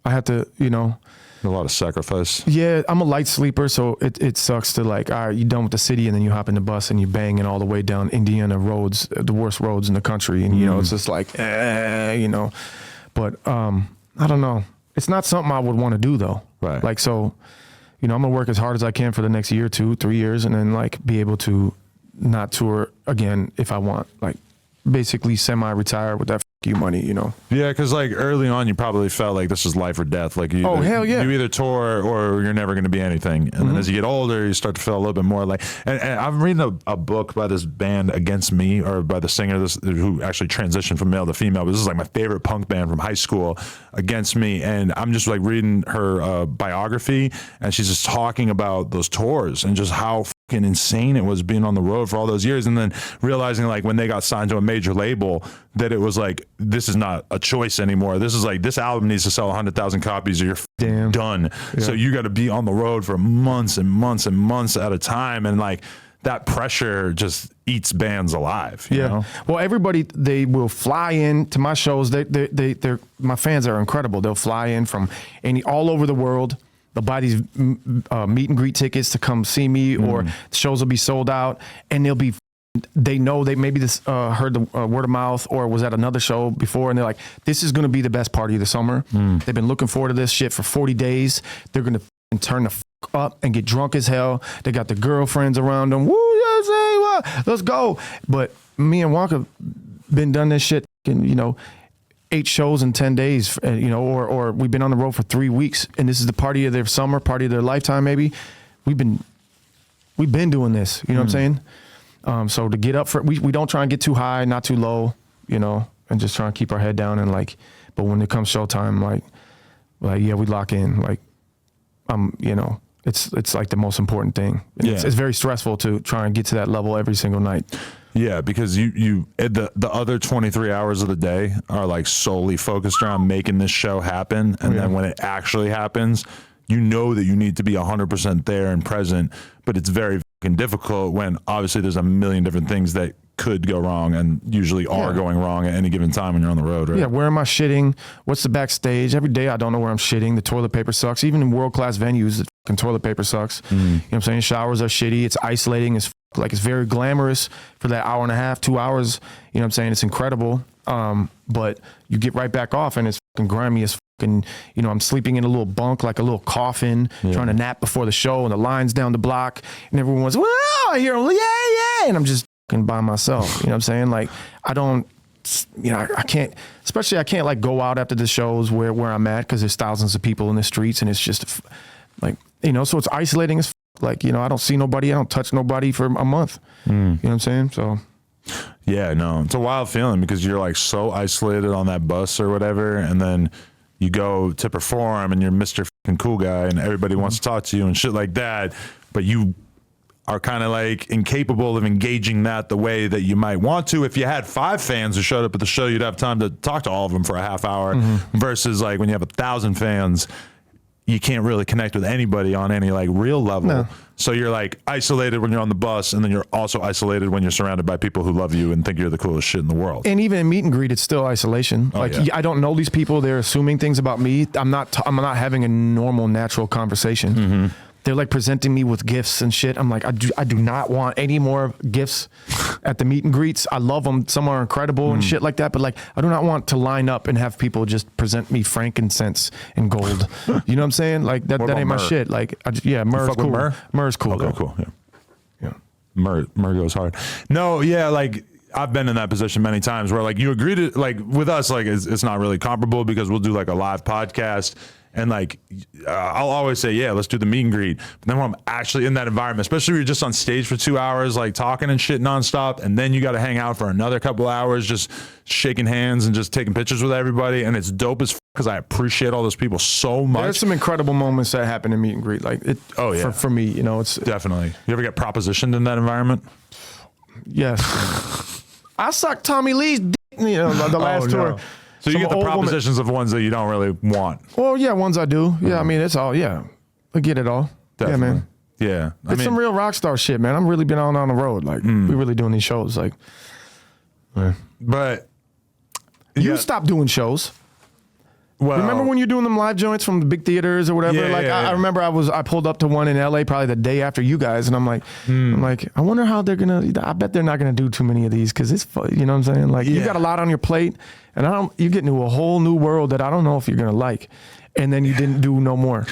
I have to, A lot of sacrifice. Yeah, I'm a light sleeper, so it sucks to like, all right, you're done with the city, and then you hop in the bus and you're banging all the way down Indiana roads, the worst roads in the country, and it's just like, But I don't know. It's not something I would want to do though. Right. Like so, I'm gonna work as hard as I can for the next year, 2, 3 years, and then like be able to not tour again if I want. Like basically semi-retire with that you money, Yeah, because like early on, you probably felt like this is life or death. Like you, hell yeah, you either tour or you're never going to be anything. And then as you get older, you start to feel a little bit more like. And I'm reading a book by this band Against Me, or by the singer who actually transitioned from male to female. But this is like my favorite punk band from high school, Against Me. And I'm just like reading her biography, and she's just talking about those tours and just how fucking insane it was being on the road for all those years, and then realizing like when they got signed to a major label that it was like, this is not a choice anymore. This is like, this album needs to sell 100,000 copies or you're done. Yeah. So you got to be on the road for months and months and months at a time, and like that pressure just eats bands alive. You know? Well, everybody, they will fly in to my shows. They're my fans are incredible. They'll fly in from all over the world. They'll buy these meet and greet tickets to come see me, or the shows will be sold out, and they know they maybe this heard the word of mouth or was at another show before, and they're like, this is going to be the best party of the summer. They've been looking forward to this shit for 40 days. They're going to turn the fuck up and get drunk as hell. They got their girlfriends around them. Woo, let's go. But me and Wonka been done this shit, 8 shows in 10 days, or we've been on the road for 3 weeks, and this is the party of their summer, party of their lifetime, maybe. We've been doing this, you know what I'm saying? So to get up for, we don't try and get too high, not too low, and just try and keep our head down, and like, but when it comes showtime, like yeah, we lock in, like, it's like the most important thing. It's very stressful to try and get to that level every single night. Yeah, because the other 23 hours of the day are like solely focused around making this show happen. And then when it actually happens, you know that you need to be 100% there and present, but it's very fucking difficult when obviously there's a million different things that could go wrong and usually are going wrong at any given time when you're on the road, right? Yeah, where am I shitting? What's the backstage? Every day I don't know where I'm shitting. The toilet paper sucks. Even in world-class venues, the fucking toilet paper sucks. You know what I'm saying? Showers are shitty. It's isolating. It's like, it's very glamorous for that hour and a half, 2 hours. You know what I'm saying? It's incredible. But you get right back off and it's fucking grimy as fucking, I'm sleeping in a little bunk, like a little coffin, trying to nap before the show, and the line's down the block, and everyone's, well, I hear them, yeah, and I'm just fucking by myself. You know what I'm saying? Like, I don't, I can't, especially I can't like go out after the shows where I'm at, because there's thousands of people in the streets, and it's just like, so it's isolating as like, I don't see nobody, I don't touch nobody for a month. You know what I'm saying? So. Yeah, no, it's a wild feeling because you're like so isolated on that bus or whatever, and then you go to perform and you're Mr. fucking cool guy and everybody wants to talk to you and shit like that, but you are kind of like incapable of engaging that the way that you might want to. If you had 5 fans who showed up at the show, you'd have time to talk to all of them for a half hour, versus like when you have 1,000 fans, you can't really connect with anybody on any like real level. No. So you're like isolated when you're on the bus, and then you're also isolated when you're surrounded by people who love you and think you're the coolest shit in the world. And even in meet and greet, it's still isolation. I don't know these people. They're assuming things about me. I'm not having a normal, natural conversation. They're like presenting me with gifts and shit. I'm like, I do not want any more gifts at the meet and greets. I love them. Some are incredible and shit like that. But like, I do not want to line up and have people just present me frankincense and gold. You know what I'm saying? Like that ain't my shit. Like, myrrh's cool. Myrrh's cool. Okay, cool. Yeah. Mer goes hard. No, yeah, like I've been in that position many times where like you agree to, like with us, like it's not really comparable because we'll do like a live podcast and like I'll always say, yeah, let's do the meet and greet. But then when I'm actually in that environment, especially when you're just on stage for 2 hours, like talking and shit nonstop, and then you got to hang out for another couple hours, just shaking hands and just taking pictures with everybody. And it's dope as because I appreciate all those people so much. There's some incredible moments that happen in meet and greet. Like it, oh yeah, for me, you know, it's definitely. You ever get propositioned in that environment? Yes. I sucked Tommy Lee's dick, you know, the last tour. So you get the propositions of ones that you don't really want. Well, yeah, ones I do. Yeah, I mean, it's all, yeah. I get it all. Definitely. Yeah, man. Yeah. It's some real rock star shit, man. I'm really been on the road. Like, we really doing these shows. Like, but you stopped doing shows. Well, remember when you're doing them live joints from the big theaters or whatever? Yeah, like I remember I pulled up to one in LA probably the day after you guys, and I'm like, I wonder how they're gonna. I bet they're not gonna do too many of these because it's fun. You know what I'm saying? Like you got a lot on your plate, and you get into a whole new world that I don't know if you're gonna like, and then you didn't do no more.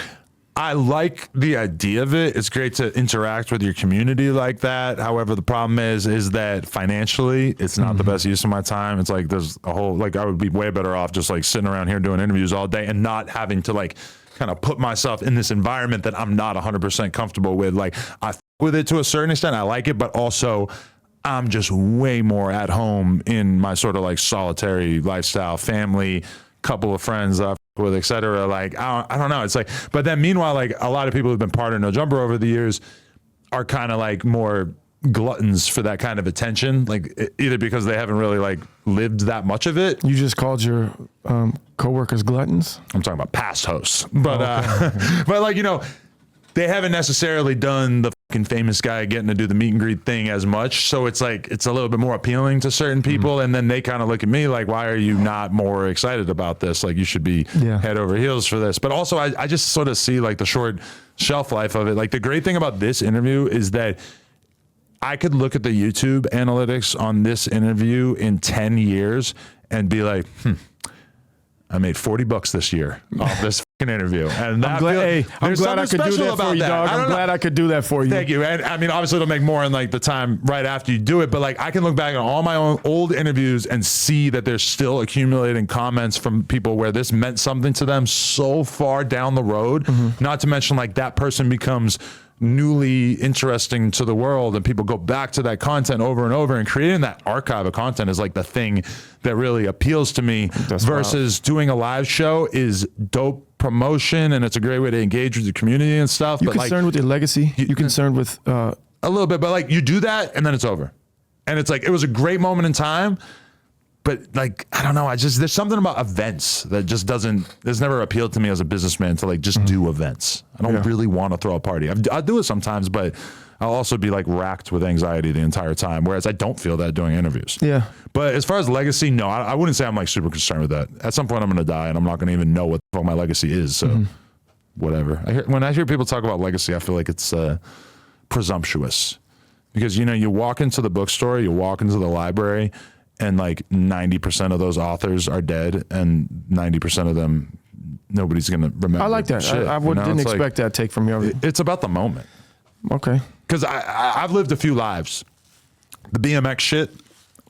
I like the idea of it. It's great to interact with your community like that. However, the problem is that financially, it's not the best use of my time. It's like there's a whole, like I would be way better off just like sitting around here doing interviews all day and not having to like kind of put myself in this environment that I'm not 100% comfortable with. Like I with it to a certain extent. I like it, but also I'm just way more at home in my sort of like solitary lifestyle, family, couple of friends with, et cetera. Like, I don't know. It's like, but then meanwhile, like a lot of people who've been part of No Jumper over the years are kind of like more gluttons for that kind of attention. Like either because they haven't really like lived that much of it. You just called your coworkers gluttons? I'm talking about past hosts, but, but like, you know, they haven't necessarily done the fucking famous guy getting to do the meet and greet thing as much. So it's like, it's a little bit more appealing to certain people. And then they kind of look at me like, why are you not more excited about this? Like you should be head over heels for this. But also I just sort of see like the short shelf life of it. Like the great thing about this interview is that I could look at the YouTube analytics on this interview in 10 years and be like, I made $40 this year off this fucking interview. And I'm glad I could do that for you, dog. I'm glad I could do that for you. Thank you. And I mean, obviously it'll make more in like the time right after you do it, but like I can look back on all my own old interviews and see that there's still accumulating comments from people where this meant something to them so far down the road. Not to mention like that person becomes newly interesting to the world and people go back to that content over and over, and creating that archive of content is like the thing that really appeals to me. Versus doing a live show is dope promotion and it's a great way to engage with the community and stuff. You but concerned with your legacy? You concerned with a little bit, but like you do that and then it's over. And it's like, it was a great moment in time, but like, I don't know. There's something about events that just it's never appealed to me as a businessman to like just do events. I don't really want to throw a party. I do it sometimes, but I'll also be like racked with anxiety the entire time. Whereas I don't feel that doing interviews. Yeah. But as far as legacy, no, I wouldn't say I'm like super concerned with that. At some point I'm going to die and I'm not going to even know what the fuck my legacy is. So whatever. When I hear people talk about legacy, I feel like it's presumptuous because, you know, you walk into the bookstore, you walk into the library, and like 90% of those authors are dead, and 90% of them, nobody's going to remember. I like that. Shit, I didn't expect that take from you. It's about the moment. Okay. Because I've lived a few lives. The BMX shit,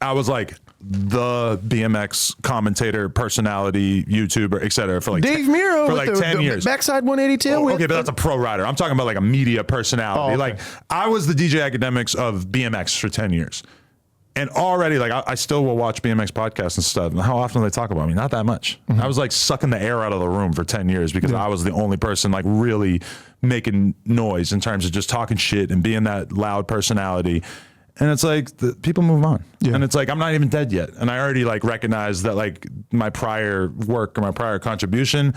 I was like the BMX commentator, personality, YouTuber, et cetera, for like Dave Miro for like 10 years. Backside 180 tail. Okay, but that's a pro rider. I'm talking about like a media personality. Like I was the DJ Academics of BMX for 10 years. And already, like, I still will watch BMX podcasts and stuff. And how often do they talk about me? Not that much. I was, like, sucking the air out of the room for 10 years because I was the only person, like, really making noise in terms of just talking shit and being that loud personality. And it's like, people move on. And it's like, I'm not even dead yet. And I already, like, recognize that, like, my prior work or my prior contribution,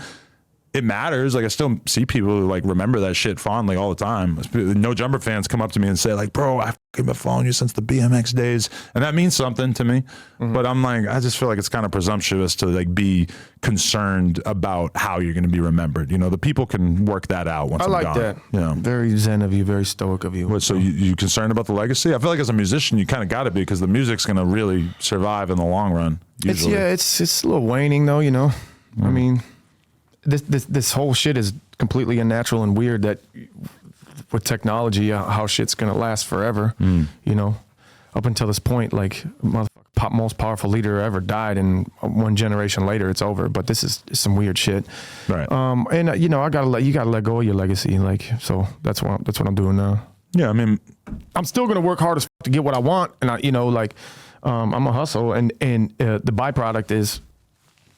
it matters. Like I still see people who like remember that shit fondly all the time. No Jumper fans come up to me and say like, bro, I've been following you since the BMX days. And that means something to me. But I'm like, I just feel like it's kind of presumptuous to like be concerned about how you're going to be remembered. You know, the people can work that out once I'm gone. I like that. You know? Very zen of you, very stoic of you. What, so you concerned about the legacy? I feel like as a musician, you kind of got to be because the music's going to really survive in the long run. Usually. It's a little waning though, you know. I mean, This whole shit is completely unnatural and weird that with technology, how shit's gonna last forever. You know, up until this point, like most powerful leader ever died, and one generation later it's over. But this is some weird shit. Right. And you know, you gotta let go of your legacy. Like, so that's what I'm doing now. Yeah, I mean, I'm still gonna work hard as to get what I want, and you know, like, I'm a hustle, and the byproduct is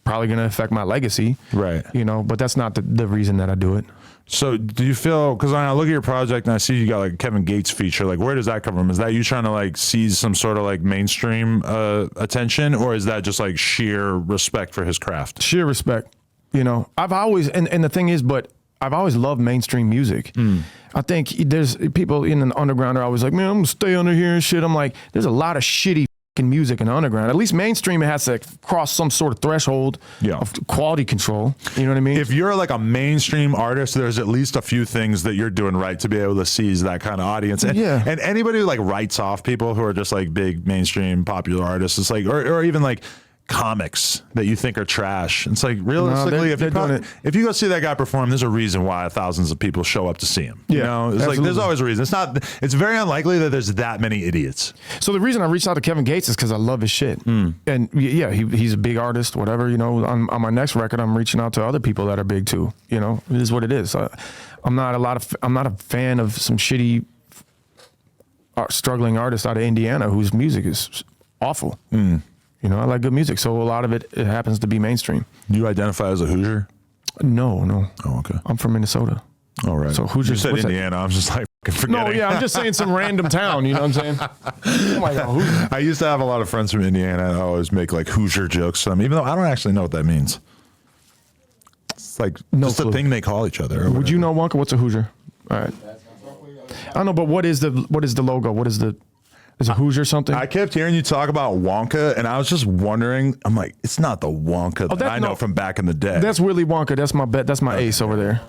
probably gonna affect my legacy. Right. You know, but that's not the reason that I do it. So do you feel, because when I look at your project and I see you got like a Kevin Gates feature, like where does that come from? Is that you trying to like seize some sort of like mainstream attention, or is that just like sheer respect for his craft? Sheer respect. You know, I've always, and the thing is, but I've always loved mainstream music. I think there's people in the underground are always like, man, I'm gonna stay under here and shit. I'm like, there's a lot of shitty music in the underground. At least mainstream, it has to cross some sort of threshold of quality control. You know what I mean? If you're like a mainstream artist, there's at least a few things that you're doing right to be able to seize that kind of audience. And, and anybody who like writes off people who are just like big mainstream popular artists, it's like, or even like comics that you think are trash. It's like realistically, if you go see that guy perform, there's a reason why thousands of people show up to see him. You know, it's like there's always a reason. It's very unlikely that there's that many idiots. So the reason I reached out to Kevin Gates is because I love his shit. And yeah, he's a big artist, whatever. You know, on my next record, I'm reaching out to other people that are big too. You know, it is what it is. I'm not a fan of some shitty struggling artist out of Indiana whose music is awful. You know, I like good music, so a lot of it happens to be mainstream. You identify as a Hoosier? No. Oh, okay. I'm from Minnesota. All right. So Hoosier. You said Indiana. I'm just like forgetting. No, yeah, I'm just saying some random town. You know what I'm saying? Oh my God, Hoosier. I used to have a lot of friends from Indiana, and I always make like Hoosier jokes to them, even though I don't actually know what that means. It's like just a thing they call each other. Would you know, Wonka? What's a Hoosier? All right. I don't know, but what is the logo? What is the? Is it Hoosier something? I kept hearing you talk about Wonka, and I was just wondering. I'm like, it's not the Wonka that I know from back in the day. That's Willy Wonka. That's my bet. That's my ace over there.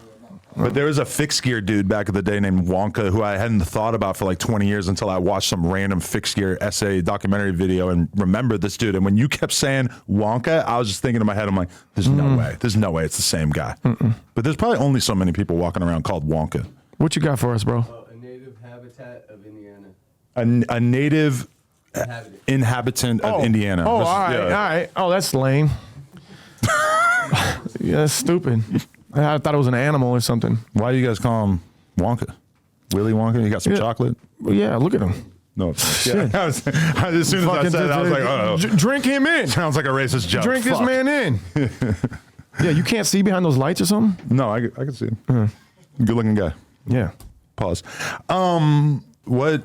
But there was a fixed gear dude back in the day named Wonka who I hadn't thought about for like 20 years until I watched some random fixed gear essay documentary video and remembered this dude. And when you kept saying Wonka, I was just thinking in my head, I'm like, there's no way. There's no way it's the same guy. But there's probably only so many people walking around called Wonka. What you got for us, bro? A native habitat of Indiana. A native inhabitant of Indiana. Oh, all right. Oh, that's lame. Yeah, that's stupid. I thought it was an animal or something. Why do you guys call him Wonka? Willy Wonka? You got some chocolate? Well, yeah, look at him. No. Shit. As soon as I said it, I was like, oh. Drink him in. Sounds like a racist joke. Drink this man in. Yeah, you can't see behind those lights or something? No, I can see him. Good looking guy. Yeah. Pause. What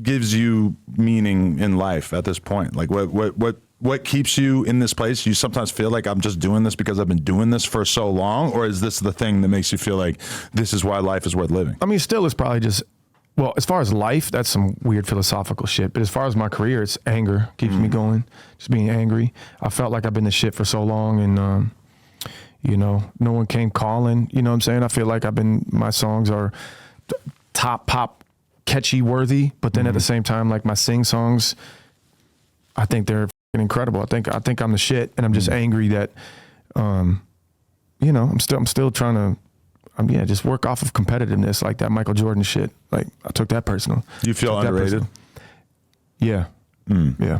gives you meaning in life at this point? Like what keeps you in this place? You sometimes feel like I'm just doing this because I've been doing this for so long, or is this the thing that makes you feel like this is why life is worth living? I mean, still it's probably just, well, as far as life, that's some weird philosophical shit. But as far as my career, it's anger keeps me going. Just being angry. I felt like I've been the shit for so long, and you know, no one came calling. You know what I'm saying? I feel like my songs are top pop catchy worthy, but then at the same time, like my sing songs, I think they're incredible. I think I'm the shit, and I'm just angry that, you know, I'm still trying to, just work off of competitiveness, like that Michael Jordan shit. Like I took that personal. You feel underrated? Yeah, yeah.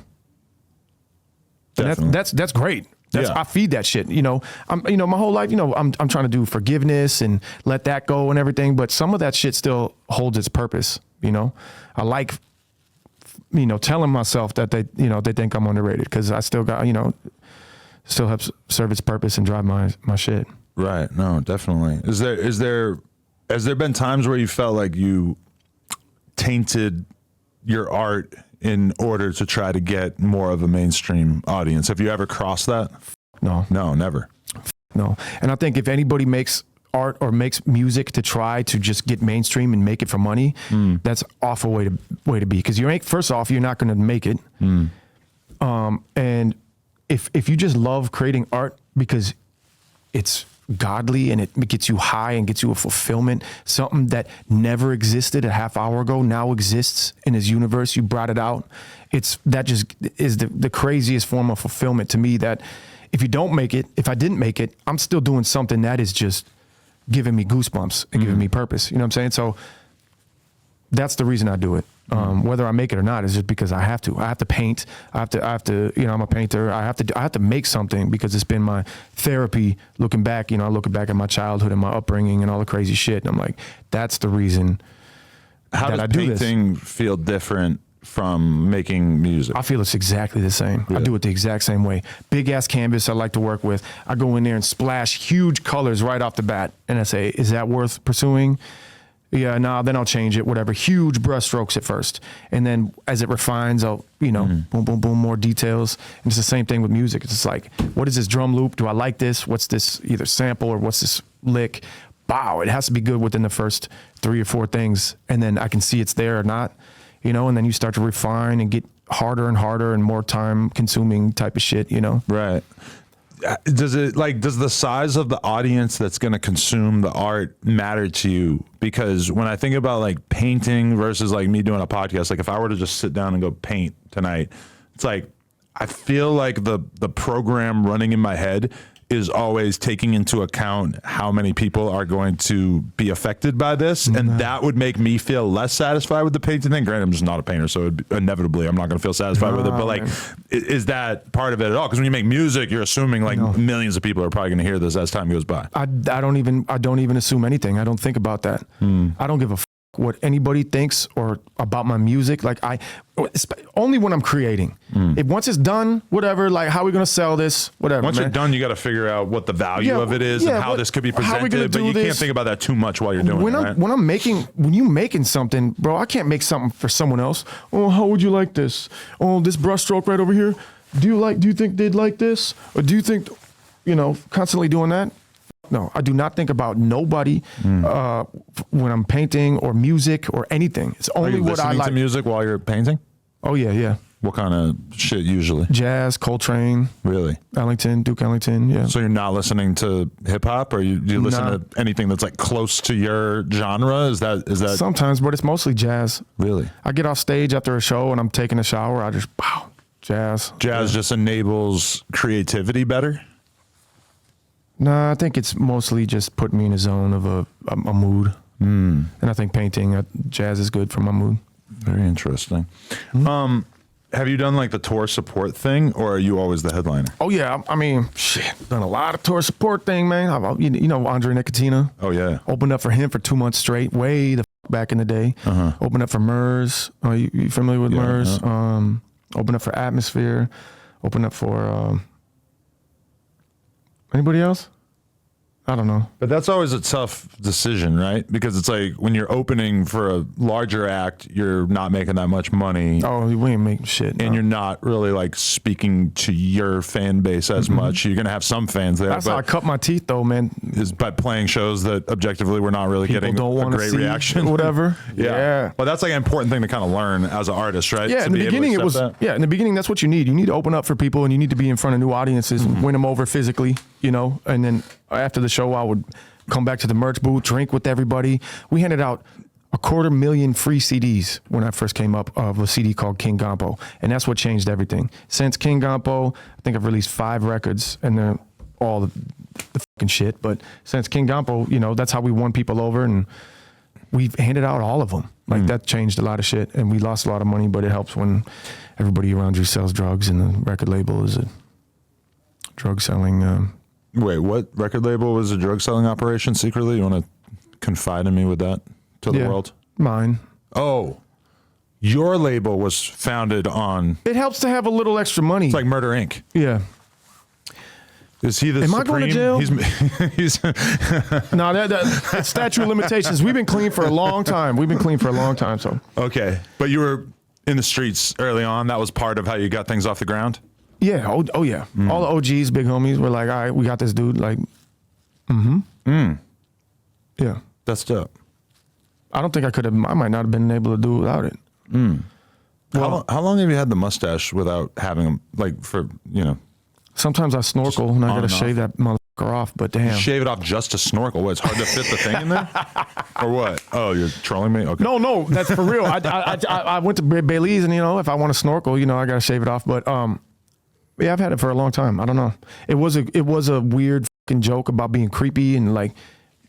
And that's great. I feed that shit. You know, my whole life, you know, I'm trying to do forgiveness and let that go and everything, but some of that shit still holds its purpose. You know, I like, you know, telling myself that they think I'm underrated because I still got, you know, still helps serve its purpose and drive my shit. Right. No, definitely. Has there been times where you felt like you tainted your art in order to try to get more of a mainstream audience? Have you ever crossed that? No, never. No. And I think if anybody makes art or makes music to try to just get mainstream and make it for money, that's an awful way to be. Because first off, you're not going to make it. And if you just love creating art because it's godly and it gets you high and gets you a fulfillment, something that never existed a half hour ago now exists in his universe, you brought it out. That just is the craziest form of fulfillment to me, that if I didn't make it, I'm still doing something that is just giving me goosebumps and giving me purpose. You know what I'm saying? So That's the reason I do it. Whether I make it or not is just because I have to. I have to paint. I have to. You know, I'm a painter. I have to make something because it's been my therapy. Looking back, you know, looking back at my childhood and my upbringing and all the crazy shit. And I'm like, that's the reason. How does painting feel different from making music? I feel it's exactly the same. I do it the exact same way. Big ass canvas I like to work with. I go in there and splash huge colors right off the bat. And I say, is that worth pursuing? Yeah, no, then I'll change it, whatever. Huge brush strokes at first. And then as it refines, I'll, you know, boom, boom, boom, more details. And it's the same thing with music. It's just like, what is this drum loop? Do I like this? What's this either sample or what's this lick? Wow, it has to be good within the first 3 or 4 things. And then I can see it's there or not, you know, and then you start to refine and get harder and harder and more time consuming type of shit, you know? Right. Does the size of the audience that's going to consume the art matter to you? Because when I think about like painting versus like me doing a podcast, like if I were to just sit down and go paint tonight, it's like, I feel like the program running in my head is always taking into account how many people are going to be affected by this. And that would make me feel less satisfied with the painting thing. Granted, I'm just not a painter, so inevitably I'm not going to feel satisfied with it. But like, is that part of it at all? Because when you make music, you're assuming like millions of people are probably going to hear this as time goes by. I don't even assume anything. I don't think about that. I don't give a what anybody thinks or about my music. Like only when I'm creating. Once it's done, whatever, like how are we going to sell this, whatever. Once you're done, you got to figure out what the value of it is and how this could be presented, but you can't think about that too much while you're doing it. When you're making something, bro, I can't make something for someone else. Oh, how would you like this? Oh, this brush stroke right over here. Do you think they'd like this? Or do you think, you know, constantly doing that? No, I do not think about nobody when I'm painting or music or anything. It's only what I like. Are you listening to music while you're painting? Oh, yeah. What kind of shit usually? Jazz, Coltrane. Really? Duke Ellington, yeah. So you're not listening to hip hop, or you listen to anything that's like close to your genre? Is that sometimes, but it's mostly jazz. Really? I get off stage after a show and I'm taking a shower. I just jazz. Jazz just enables creativity better? No, I think it's mostly just putting me in a zone of a mood. And I think painting, jazz is good for my mood. Very interesting. Have you done like the tour support thing, or are you always the headliner? Oh yeah, I mean, done a lot of tour support thing, man. You know Andre Nicotina. Oh yeah. Opened up for him for 2 months straight, way the back in the day. Opened up for Murs. Are you familiar with Murs? Yeah. Opened up for Atmosphere. Opened up for anybody else? I don't know. But that's always a tough decision, right? Because it's like when you're opening for a larger act, you're not making that much money. Oh, we ain't making shit. And you're not really like speaking to your fan base as much. You're going to have some fans there. That's how I cut my teeth though, man. Is by playing shows that objectively we're not really getting a great reaction. Whatever. Yeah. But that's like an important thing to kind of learn as an artist, right? Yeah, in the beginning it was, in the beginning that's what you need. You need to open up for people and you need to be in front of new audiences and win them over physically, you know, and then after the show, I would come back to the merch booth, drink with everybody. We handed out 250,000 free CDs when I first came up of a CD called King Gampo. And that's what changed everything. Since King Gampo, I think I've released 5 records and they're all the fucking shit. But since King Gampo, you know, that's how we won people over and we've handed out all of them. Like that changed a lot of shit and we lost a lot of money, but it helps when everybody around you sells drugs and the record label is a drug selling Wait, what record label was a drug selling operation secretly? You want to confide in me with that to the world? Mine. Oh, your label was founded on. It helps to have a little extra money. It's like Murder Inc. Yeah. Is he the Am supreme? I going to jail? He's No, that's statute of limitations. We've been clean for a long time. So. Okay, but you were in the streets early on. That was part of how you got things off the ground. Yeah. Oh yeah. All the OGs, big homies, were like, all right, we got this dude. Like, yeah. That's dope. I don't think I might not have been able to do it without it. Well, how long have you had the mustache without having them? Like for, you know. Sometimes I snorkel and I got to shave that motherfucker off, but damn. Shave it off just to snorkel. What, it's hard to fit the thing in there? Or what? Oh, you're trolling me? Okay. No, that's for real. I went to Bailey's and, you know, if I want to snorkel, you know, I got to shave it off. But, yeah, I've had it for a long time. I don't know. It was a weird fucking joke about being creepy and like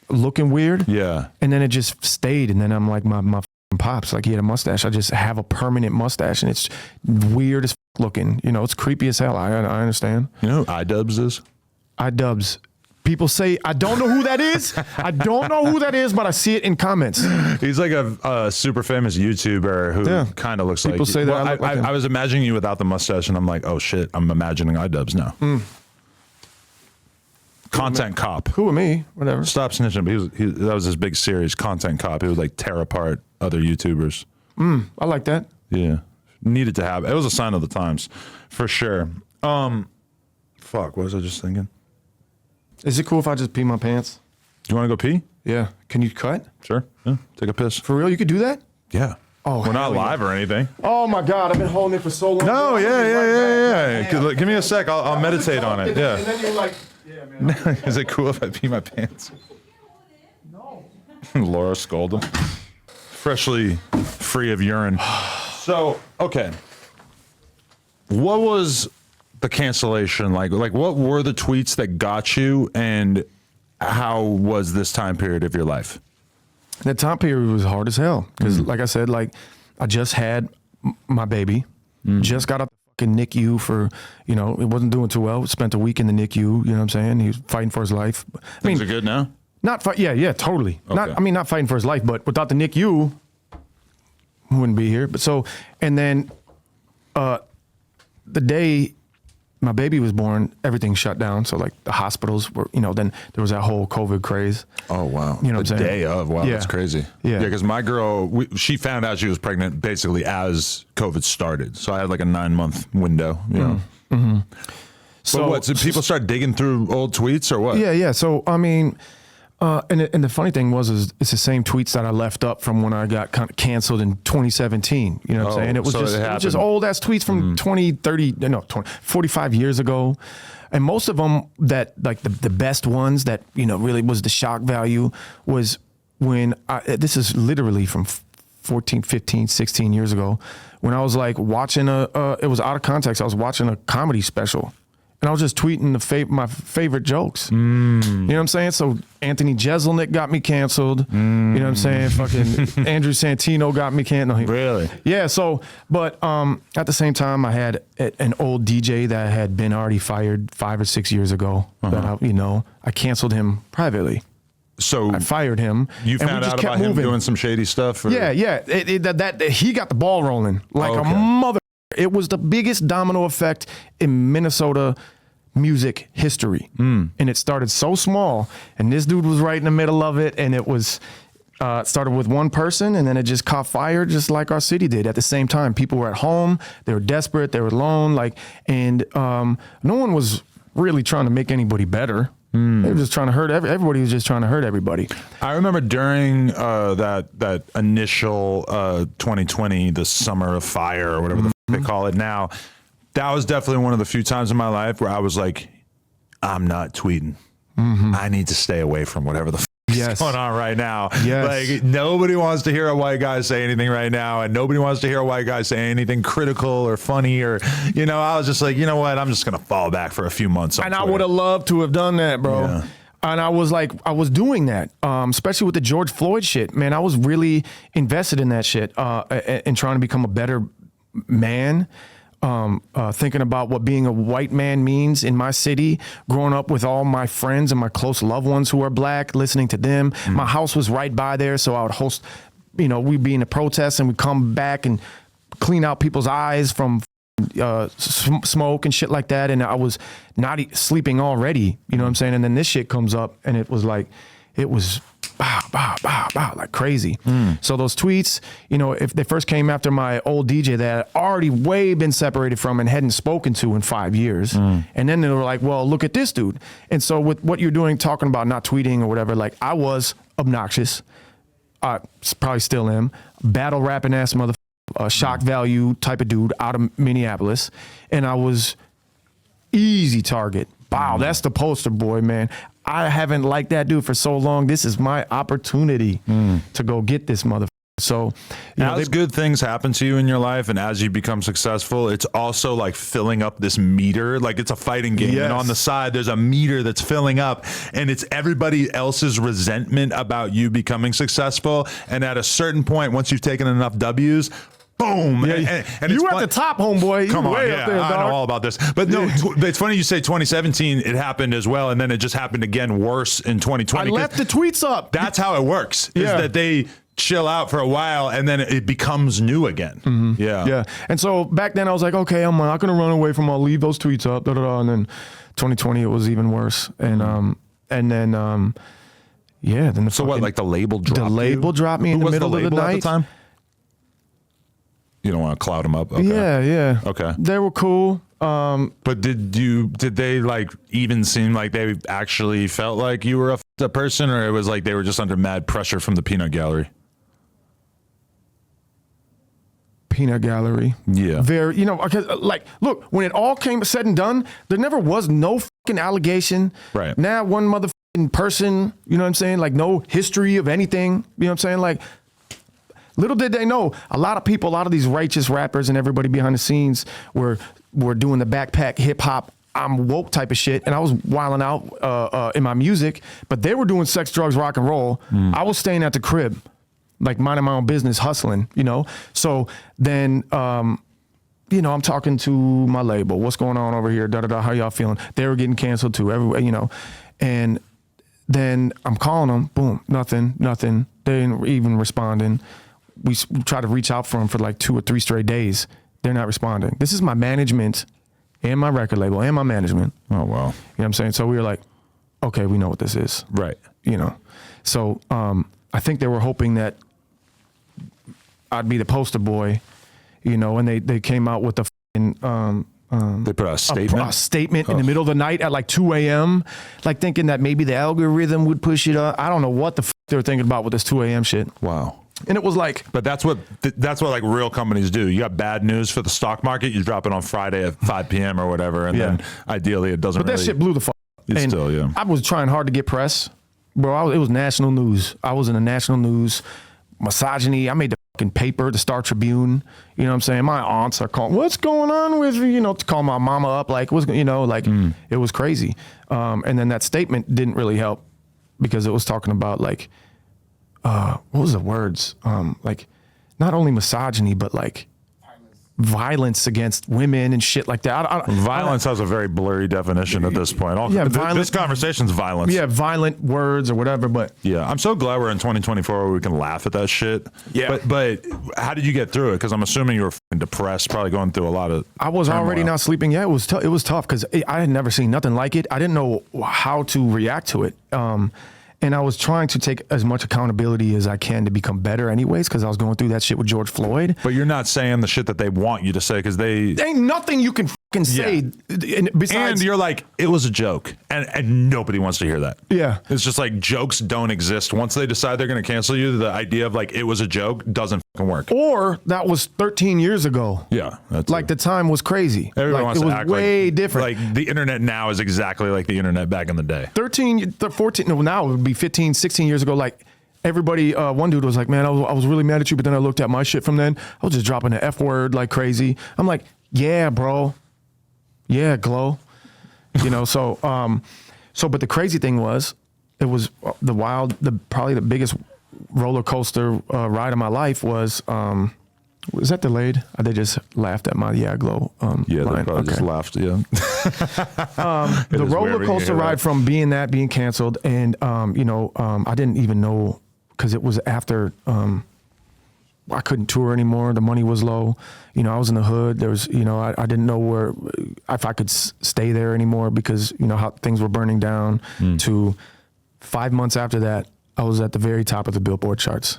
looking weird. Yeah. And then it just stayed. And then I'm like, my pops. Like he had a mustache. I just have a permanent mustache, and it's weird as looking. You know, it's creepy as hell. I understand. You know who iDubbbz is? iDubbbz. People say, I don't know who that is. I don't know who that is, but I see it in comments. He's like a super famous YouTuber who kind of looks like. People say that I look like him. I was imagining you without the mustache, and I'm like, oh shit, I'm imagining iDubbbz now. Content Cop. Who are me? Whatever. Stop snitching. But that was his big series, Content Cop. He would like tear apart other YouTubers. I like that. Yeah, needed to have. It was a sign of the times, for sure. Fuck. What was I just thinking? Is it cool if I just pee my pants? You want to go pee? Yeah. Can you cut? Sure. Yeah. Take a piss. For real? You could do that? Yeah. Oh, we're not live or anything. Oh my God, I've been holding it for so long. No, yeah. Give me a sec. I'll meditate on it. Yeah. And then you're like, yeah, man. Is it cool if I pee my pants? No. Laura scold him. Freshly free of urine. So, okay. What was the cancellation like? Like, what were the tweets that got you, and how was this time period of your life? That time period was hard as hell because, like I said, like I just had my baby, just got out the fucking NICU for, you know, it wasn't doing too well. Spent a week in the NICU. You know what I'm saying? He was fighting for his life. Things are good now. Not fight. Yeah, totally. Okay. Not fighting for his life, but without the NICU, he wouldn't be here. But so, and then, the day my baby was born, everything shut down. So like the hospitals were, you know, then there was that whole COVID craze. Oh, wow. You know what I'm saying? Day of. Wow, Yeah. that's crazy. Yeah. Because my girl, she found out she was pregnant basically as COVID started. So I had like a 9-month window, you know. So what, did people start digging through old tweets or what? Yeah. So, I mean, and the funny thing is it's the same tweets that I left up from when I got kind of canceled in 2017. You know what I'm saying? It was just old ass tweets from 45 years ago. And most of them that like the best ones that, you know, really was the shock value was when this is literally from 14, 15, 16 years ago when I was like watching it was out of context. I was watching a comedy special. And I was just tweeting my favorite jokes. You know what I'm saying? So Anthony Jeselnik got me canceled. You know what I'm saying? Fucking Andrew Santino got me canceled. Really? Yeah. So, but at the same time, I had an old DJ that had been already fired 5 or 6 years ago. That I canceled him privately. So I fired him. You found out about him doing some shady stuff? Or? Yeah. That he got the ball rolling like a mother. It was the biggest domino effect in Minnesota music history. And it started so small, and this dude was right in the middle of it, and it was started with one person, and then it just caught fire just like our city did at the same time. People were at home, they were desperate, they were alone, and no one was really trying to make anybody better. They were just trying to hurt everybody was just trying to hurt everybody. I remember during that initial 2020, the summer of fire or whatever the they call it now, that was definitely one of the few times in my life where I was like, I'm not tweeting. I need to stay away from whatever the is going on right now. Like nobody wants to hear a white guy say anything right now, and nobody wants to hear a white guy say anything critical or funny or, you know, I was just like, you know what, I'm just going to fall back for a few months. And I would have loved to have done that, bro. Yeah. And I was doing that, especially with the George Floyd shit, man. I was really invested in that shit and trying to become a better man, thinking about what being a white man means in my city, growing up with all my friends and my close loved ones who are black, listening to them. My house was right by there, so I would host, you know, we'd be in a protest and we'd come back and clean out people's eyes from smoke and shit like that. And I was not sleeping already, you know what I'm saying? And then this shit comes up and it was like, it was like crazy. So those tweets, you know, if they first came after my old DJ that I'd already way been separated from and hadn't spoken to in 5 years. And then they were like, well, look at this dude. And so with what you're doing, talking about not tweeting or whatever, like I was obnoxious. I probably still am. Battle rapping ass motherfucker. Shock value type of dude out of Minneapolis. And I was easy target. Wow, that's the poster boy, man. I haven't liked that dude for so long. This is my opportunity to go get this motherfucker. So, you know, as good things happen to you in your life and as you become successful, it's also like filling up this meter. Like it's a fighting game. Yes. And on the side, there's a meter that's filling up, and it's everybody else's resentment about you becoming successful. And at a certain point, once you've taken enough W's, boom. Yeah, and you it's at the top, homeboy. Come You on, way yeah, up there, I dog. know all about this. But no, it's funny you say 2017, it happened as well, and then it just happened again worse in 2020. I left the tweets up. That's how it works, is Yeah. that they chill out for a while, and then it becomes new again. Yeah. Yeah. And so back then I was like, okay, I'm not going to run away from, I'll leave those tweets up. And then 2020, it was even worse. And then the So what, like the label dropped The label dropped me in the middle of the night. At the time? You don't want to cloud them up? Okay. Yeah. Okay. They were cool. But did they like even seem like they actually felt like you were a person, or it was like they were just under mad pressure from the peanut gallery? Peanut gallery. Yeah. Very, because like, look, when it all came said and done, there never was no fucking allegation. Right. Now one motherfucking person, you know what I'm saying? Like no history of anything. You know what I'm saying? Like, little did they know, a lot of these righteous rappers and everybody behind the scenes were doing the backpack hip hop, I'm woke type of shit, and I was wilding out in my music, but they were doing sex, drugs, rock and roll. I was staying at the crib, like minding my own business, hustling, So then, I'm talking to my label. What's going on over here? How y'all feeling? They were getting canceled too, everywhere, And then I'm calling them. Boom, nothing. They ain't even responding. We try to reach out for them for like 2 or 3 straight days. They're not responding. This is my management and my record label and my management. Oh, wow. You know what I'm saying? So we were like, okay, we know what this is. Right. So I think they were hoping that I'd be the poster boy, and they came out with They put out a statement? a statement in the middle of the night at like 2 a.m., like thinking that maybe the algorithm would push it up. I don't know what the they were thinking about with this 2 a.m. shit. Wow. And it was like, But that's what like real companies do. You got bad news for the stock market, you drop it on Friday at 5 p.m. or whatever, and then ideally it doesn't. but that shit blew the fuck. It's And still, yeah. I was trying hard to get press, bro. It was national news. I was in the national news. Misogyny. I made the fucking paper, the Star Tribune. You know what I'm saying? My aunts are calling, what's going on with you? To call my mama up, like what's it was crazy. And then that statement didn't really help because it was talking about like. What was the words? Like, not only misogyny, but like violence against women and shit like that. Violence has a very blurry definition at this point. This conversation's violence. Yeah, violent words or whatever. But yeah, I'm so glad we're in 2024 where we can laugh at that shit. Yeah. But how did you get through it? Because I'm assuming you were fucking depressed, probably going through a lot of. I was already not sleeping. Yeah, it was tough because I had never seen nothing like it. I didn't know how to react to it. And I was trying to take as much accountability as I can to become better anyways, because I was going through that shit with George Floyd. But you're not saying the shit that they want you to say because they. There ain't nothing you can fucking say. Besides, And you're like, it was a joke. And nobody wants to hear that. Yeah. It's just like jokes don't exist. Once they decide they're going to cancel you, the idea of like it was a joke doesn't fucking work. Or that was 13 years ago. Yeah. That's Like the time was crazy. everyone like, wants it to was act way like, different. Like the internet now is exactly like the internet back in the day. 14, no, now it would be 15, 16 years ago. Like everybody, one dude was like, man, I was really mad at you, but then I looked at my shit from then. I was just dropping the F word like crazy. I'm like, yeah, bro. Yeah, glow. But the crazy thing was, it was probably the biggest roller coaster ride of my life was that delayed? They just laughed at my glow Yeah, they line. probably just Okay. laughed. Yeah. The is weird roller when you coaster hear ride that. from being canceled, and I didn't even know because it was after I couldn't tour anymore. The money was low. I was in the hood. There was, I didn't know if I could stay there anymore because how things were burning down. To 5 months after that, I was at the very top of the Billboard charts.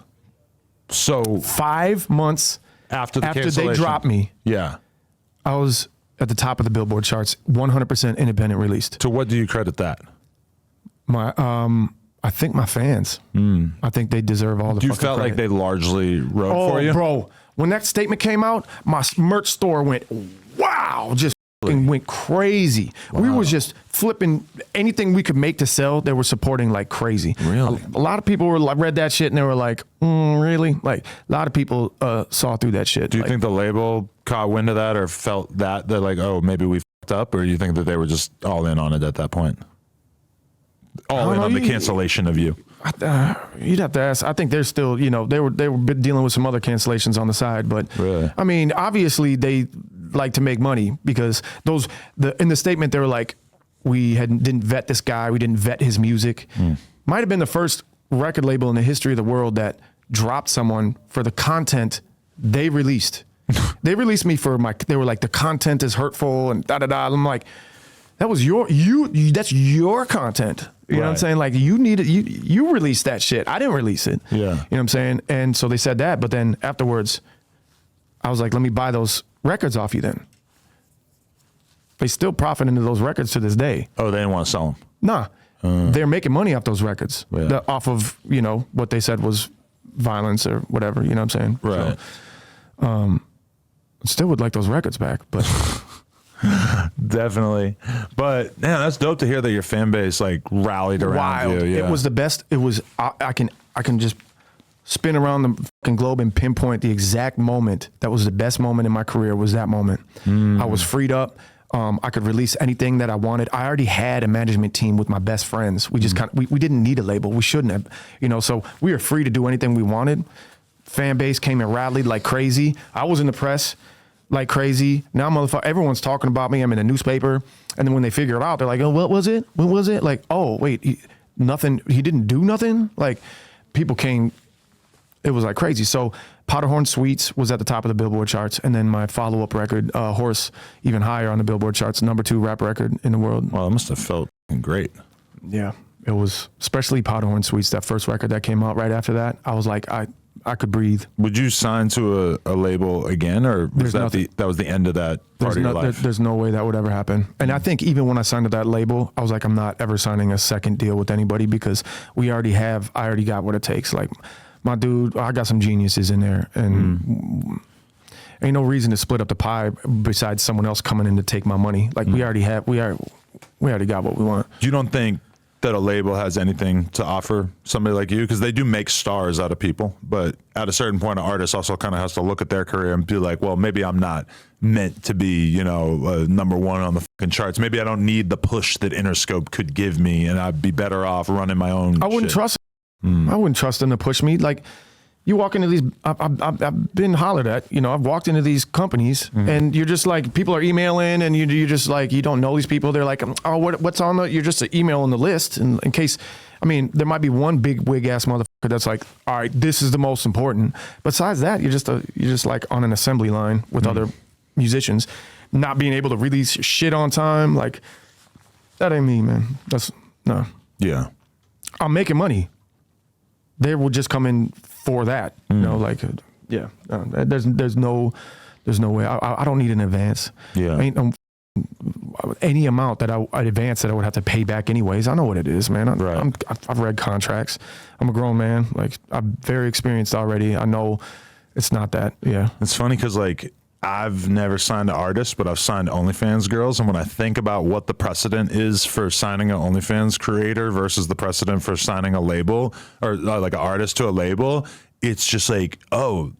So 5 months after the after they cancellation. dropped me, Yeah. I was at the top of the Billboard charts, 100% independent released. To what do you credit that? I think my fans. I think they deserve all the You fucking felt like credit. they largely wrote Oh, for you? bro, when that statement came out, my merch store went, wow, just fucking went crazy. Wow. We was just flipping anything we could make to sell. They were supporting like crazy. Really? A lot of people were like, read that shit and they were like, really? Like a lot of people saw through that shit. Do you like, think the label caught wind of that or felt that they're like, oh, maybe we fucked up, or you think that they were just all in on it at that point? All in on the cancellation of you. You'd have to ask. I think they're still, you know, they were dealing with some other cancellations on the side, but really? I mean, obviously they like to make money because in the statement they were like, we didn't vet this guy, we didn't vet his music. Might have been the first record label in the history of the world that dropped someone for the content they released. They released me for they were like, the content is hurtful and da da da. I'm like, that was that's your content. You know what I'm saying? Like you released that shit. I didn't release it. Yeah. You know what I'm saying? And so they said that, but then afterwards I was like, let me buy those records off you then. They still profit into those records to this day. Oh, they didn't want to sell them. Nah. They're making money off those records. Yeah. Off of, you know, what they said was violence or whatever, you know what I'm saying? Right. So, still would like those records back, but definitely. But man, that's dope to hear that your fan base like rallied around wild. you. Yeah. It was the best. It was, I can just spin around the fucking globe and pinpoint the exact moment that was the best moment in my career was that moment. I was freed up. I could release anything that I wanted. I already had a management team with my best friends. We just we didn't need a label. We shouldn't have, you know, so we were free to do anything we wanted. Fan base came and rallied like crazy. I was in the press like crazy. Now, motherfucker, everyone's talking about me. I'm in a newspaper. And then when they figure it out, they're like, oh, what was it? What was it? Like, oh, wait, nothing. He didn't do nothing. Like, people came. It was like crazy. So Powderhorn Suites was at the top of the Billboard charts. And then my follow-up record, Horse, even higher on the Billboard charts, #2 rap record in the world. Well, it must have felt great. Yeah, it was, especially Powderhorn Suites, that first record that came out right after that. I was like, I could breathe. Would you sign to a label again, or was that was the end of that part of your life? There's no way that would ever happen. And I think even when I signed to that label, I was like, I'm not ever signing a second deal with anybody because I already got what it takes. Like, my dude, I got some geniuses in there, and ain't no reason to split up the pie besides someone else coming in to take my money. Like, we already got what we want. You don't think that a label has anything to offer somebody like you? Because they do make stars out of people, but at a certain point, an artist also kind of has to look at their career and be like, well, maybe I'm not meant to be, you know, #1 on the fucking charts. Maybe I don't need the push that Interscope could give me, and I'd be better off running my own. I wouldn't trust. I wouldn't trust them to push me. Like, you walk into these, I've been hollered at, you know, I've walked into these companies and you're just like, people are emailing and you're just like, you don't know these people. They're like, oh, what's on you're just an email on the list. And in case, I mean, there might be one big wig ass motherfucker that's like, all right, this is the most important. Besides that, you're just like on an assembly line with other musicians, not being able to release shit on time. Like, that ain't me, man. That's no. Yeah. I'm making money. They will just come in for that, you know, like, yeah, there's no way. I don't need an advance. Yeah. Ain't any amount that I advance that I would have to pay back anyways. I know what it is, man. I've read contracts. I'm a grown man. Like, I'm very experienced already. I know it's not that. Yeah. It's funny because like I've never signed to artists, but I've signed OnlyFans girls. And when I think about what the precedent is for signing an OnlyFans creator versus the precedent for signing a label or like an artist to a label, it's just like, oh,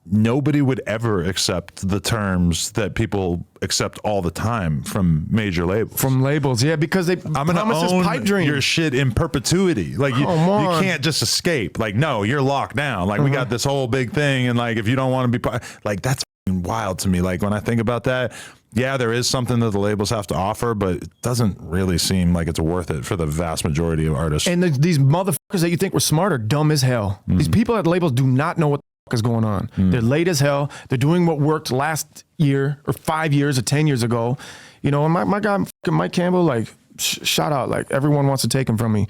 nobody would ever accept the terms that people accept all the time from major labels. From labels, yeah, because they I'm gonna own pipe dream. your shit in perpetuity. Like you can't just escape. Like, no, you're locked down. Like we got this whole big thing, and like if you don't want to be like, that's wild to me. Like when I think about that, yeah, there is something that the labels have to offer, but it doesn't really seem like it's worth it for the vast majority of artists. And these motherfuckers that you think were smart are dumb as hell. These people at labels do not know what the fuck is going on. They're late as hell. They're doing what worked last year or 5 years or 10 years ago. You know, and my guy, Mike Campbell, like, shout out. Like, everyone wants to take him from me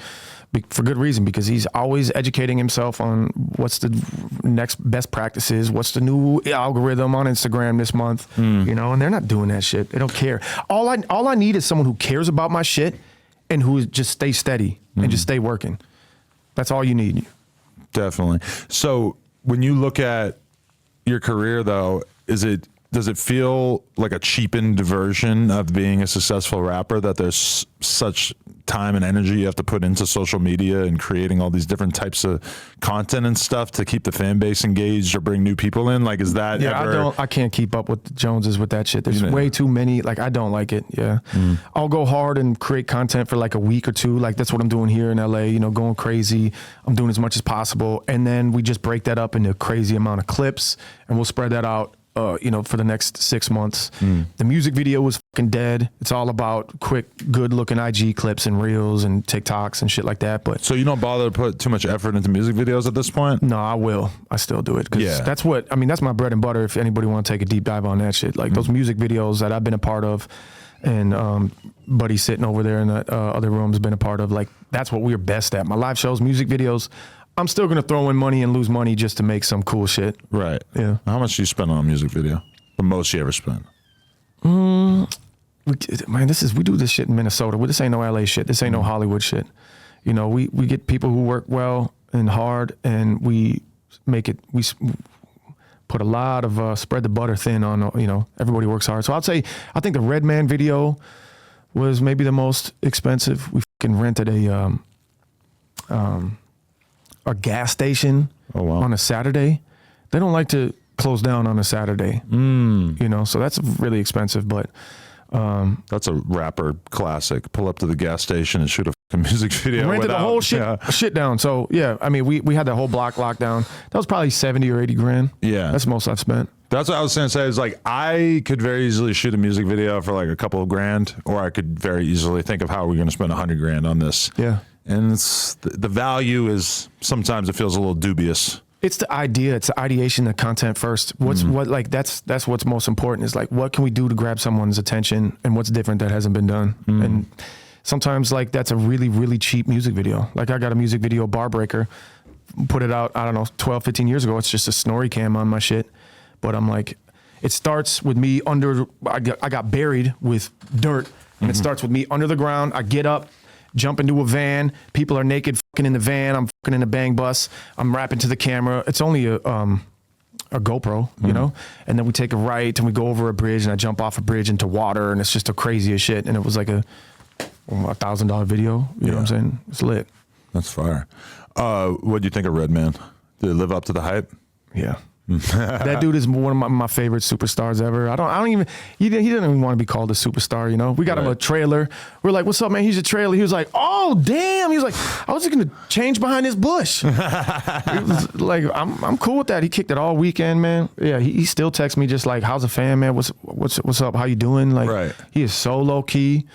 for good reason, because he's always educating himself on what's the next best practices, what's the new algorithm on Instagram this month, you know, and they're not doing that shit. They don't care. All I need is someone who cares about my shit and who just stay steady and just stay working. That's all you need. Definitely. So when you look at your career though, is it does it feel like a cheapened version of being a successful rapper, that there's such time and energy you have to put into social media and creating all these different types of content and stuff to keep the fan base engaged or bring new people in? Like, is that I can't keep up with the Joneses with that shit. There's way too many. Like, I don't like it. Yeah. I'll go hard and create content for like a week or two. Like, that's what I'm doing here in LA, you know, going crazy. I'm doing as much as possible. And then we just break that up into a crazy amount of clips, and we'll spread that out, you know, for the next 6 months. The music video was fucking dead. It's all about quick, good looking IG clips and reels and TikToks and shit like that. But so you don't bother to put too much effort into music videos at this point? no, I will. I still do it. Cause that's what, I mean, that's my bread and butter. If anybody want to take a deep dive on that shit, like those music videos that I've been a part of, and Buddy sitting over there in the other room has been a part of, like, that's what we're best at. My live shows, music videos, I'm still going to throw in money and lose money just to make some cool shit. Right. Yeah. How much do you spend on a music video? The most you ever spent? Man, we do this shit in Minnesota. This ain't no LA shit. This ain't no Hollywood shit. You know, we get people who work well and hard, and we make it, we put a lot of, spread the butter thin on, you know, everybody works hard. So I'd say, I think the Redman video was maybe the most expensive. We fucking rented a gas station on a Saturday. They don't like to close down on a Saturday, you know, so that's really expensive, but that's a rapper classic. Pull up to the gas station and shoot a fucking music video. Rented the whole shit down. So yeah, I mean, we had that whole block locked down. That was probably 70 or 80 grand. Yeah. That's the most I've spent. That's what I was going to say. Is like, I could very easily shoot a music video for like a couple of grand, or I could very easily think of how we're going to spend 100 grand on this. Yeah. And it's the value is, sometimes it feels a little dubious. It's the idea. It's the ideation, the content first. What like that's what's most important, is like, what can we do to grab someone's attention, and what's different that hasn't been done. And sometimes, like, that's a really, really cheap music video. Like, I got a music video, Bar Breaker, put it out, I don't know, 12, 15 years ago. It's just a snorri cam on my shit. But I'm like, it starts with me I got buried with dirt, and it starts with me under the ground. I get up, jump into a van. People are naked fucking in the van. I'm fucking in a bang bus. I'm rapping to the camera. It's only a GoPro, you know? And then we take a right and we go over a bridge, and I jump off a bridge into water, and it's just the craziest shit. And it was like a $1,000 video. You know what I'm saying? It's lit. That's fire. What do you think of Redman? Did it live up to the hype? Yeah. That dude is one of my favorite superstars ever. I don't even, he didn't even want to be called a superstar, you know? We got him a trailer. We're like, what's up, man? He's a trailer. He was like, oh, damn. He was like, I was just going to change behind this bush. It was like, I'm cool with that. He kicked it all weekend, man. Yeah, he still texts me just like, how's a fan, man? What's up? How you doing? Like, he is so low key.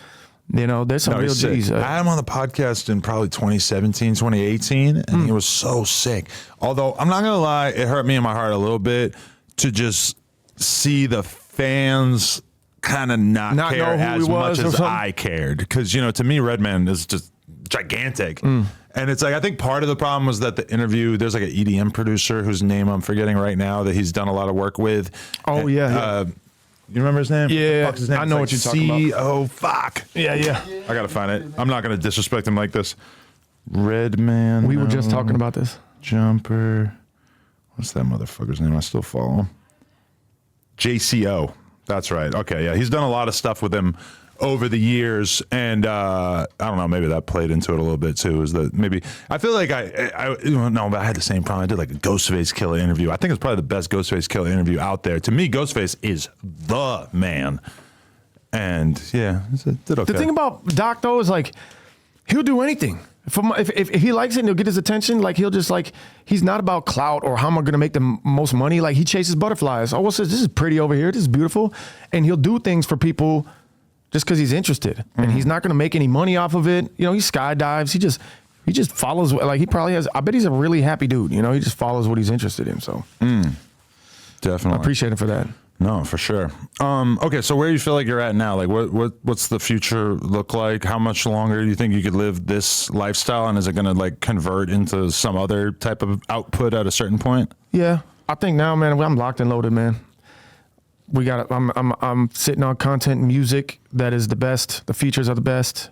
You know, there's some real G's. I had him on the podcast in probably 2017, 2018, and he was so sick. Although, I'm not going to lie, it hurt me in my heart a little bit to just see the fans kind of not care as much as I cared. Because, you know, to me, Redman is just gigantic. And it's like, I think part of the problem was that the interview, there's like an EDM producer whose name I'm forgetting right now that he's done a lot of work with. Oh, and, you remember his name? Yeah, his name? I know what you're talking about. Oh, fuck. Yeah. I gotta find it. I'm not gonna disrespect him like this. Redman. We were just talking about this. Jumper. What's that motherfucker's name? I still follow him. JCO. That's right. Okay, yeah. He's done a lot of stuff with him over the years, and I don't know, maybe that played into it a little bit too. Is that maybe I feel like but I had the same problem. I did like a Ghostface Killer interview. I think it's probably the best Ghostface Killer interview out there. To me, Ghostface is the man. And yeah, it did okay. The thing about Doc though is like, he'll do anything. If he likes it and he'll get his attention, like he'll just like, he's not about clout or how am I gonna make the most money. Like he chases butterflies. Oh, what's this? This is pretty over here. This is beautiful. And he'll do things for people just because he's interested, and he's not going to make any money off of it. You know, he skydives. He just follows. Like he probably has. I bet he's a really happy dude. You know, he just follows what he's interested in. So, definitely, I appreciate him for that. No, for sure. Okay, so where do you feel like you're at now? Like, what's the future look like? How much longer do you think you could live this lifestyle, and is it going to like convert into some other type of output at a certain point? Yeah, I think now, man, I'm locked and loaded, man. We got. I'm sitting on content and music that is the best. The features are the best.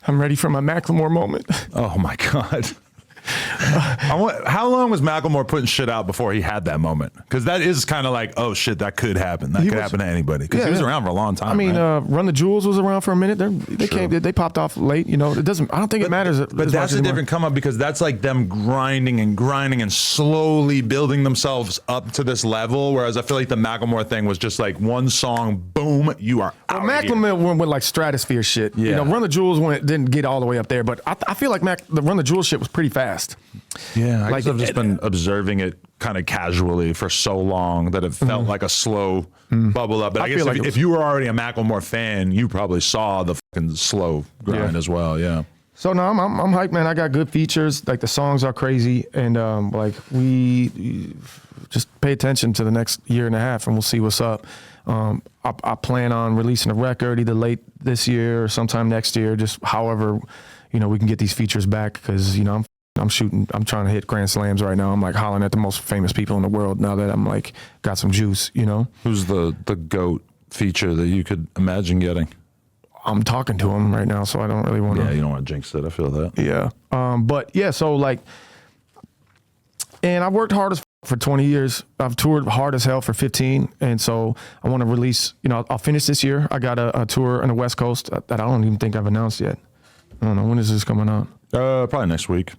I'm ready for my Macklemore moment. Oh my God. How long was Macklemore putting shit out before he had that moment? Because that is kind of like, oh shit, that could happen. That could happen to anybody. Because he was around for a long time. I mean, right? Run the Jewels was around for a minute. They popped off late. You know, it doesn't. I don't think it matters. But that's a different come up because that's like them grinding and slowly building themselves up to this level. Whereas I feel like the Macklemore thing was just like one song, boom, you are out. Macklemore went with like stratosphere shit. Yeah. You know, Run the Jewels didn't get all the way up there, but I feel like the Run the Jewels shit was pretty fast. Yeah, I guess I've just been observing it kind of casually for so long that it felt like a slow bubble up. But I guess if you were already a Macklemore fan, you probably saw the fucking slow grind as well. Yeah. So no, I'm hyped, man. I got good features. Like the songs are crazy, and like we just pay attention to the next year and a half, and we'll see what's up. I plan on releasing a record either late this year or sometime next year. Just however, you know, we can get these features back because you know I'm trying to hit grand slams right now. I'm like hollering at the most famous people in the world now that I'm like got some juice. You know, who's the GOAT feature that you could imagine getting? I'm talking to him right now, so I don't really want to. Yeah, you don't want to jinx it. I feel that. Yeah. But yeah, so like, and I've worked hard as for 20 years. I've toured hard as hell for 15. And so I want to release, you know, I'll finish this year. I got a tour on the West Coast that I don't even think I've announced yet. I don't know. When is this coming out? Probably next week.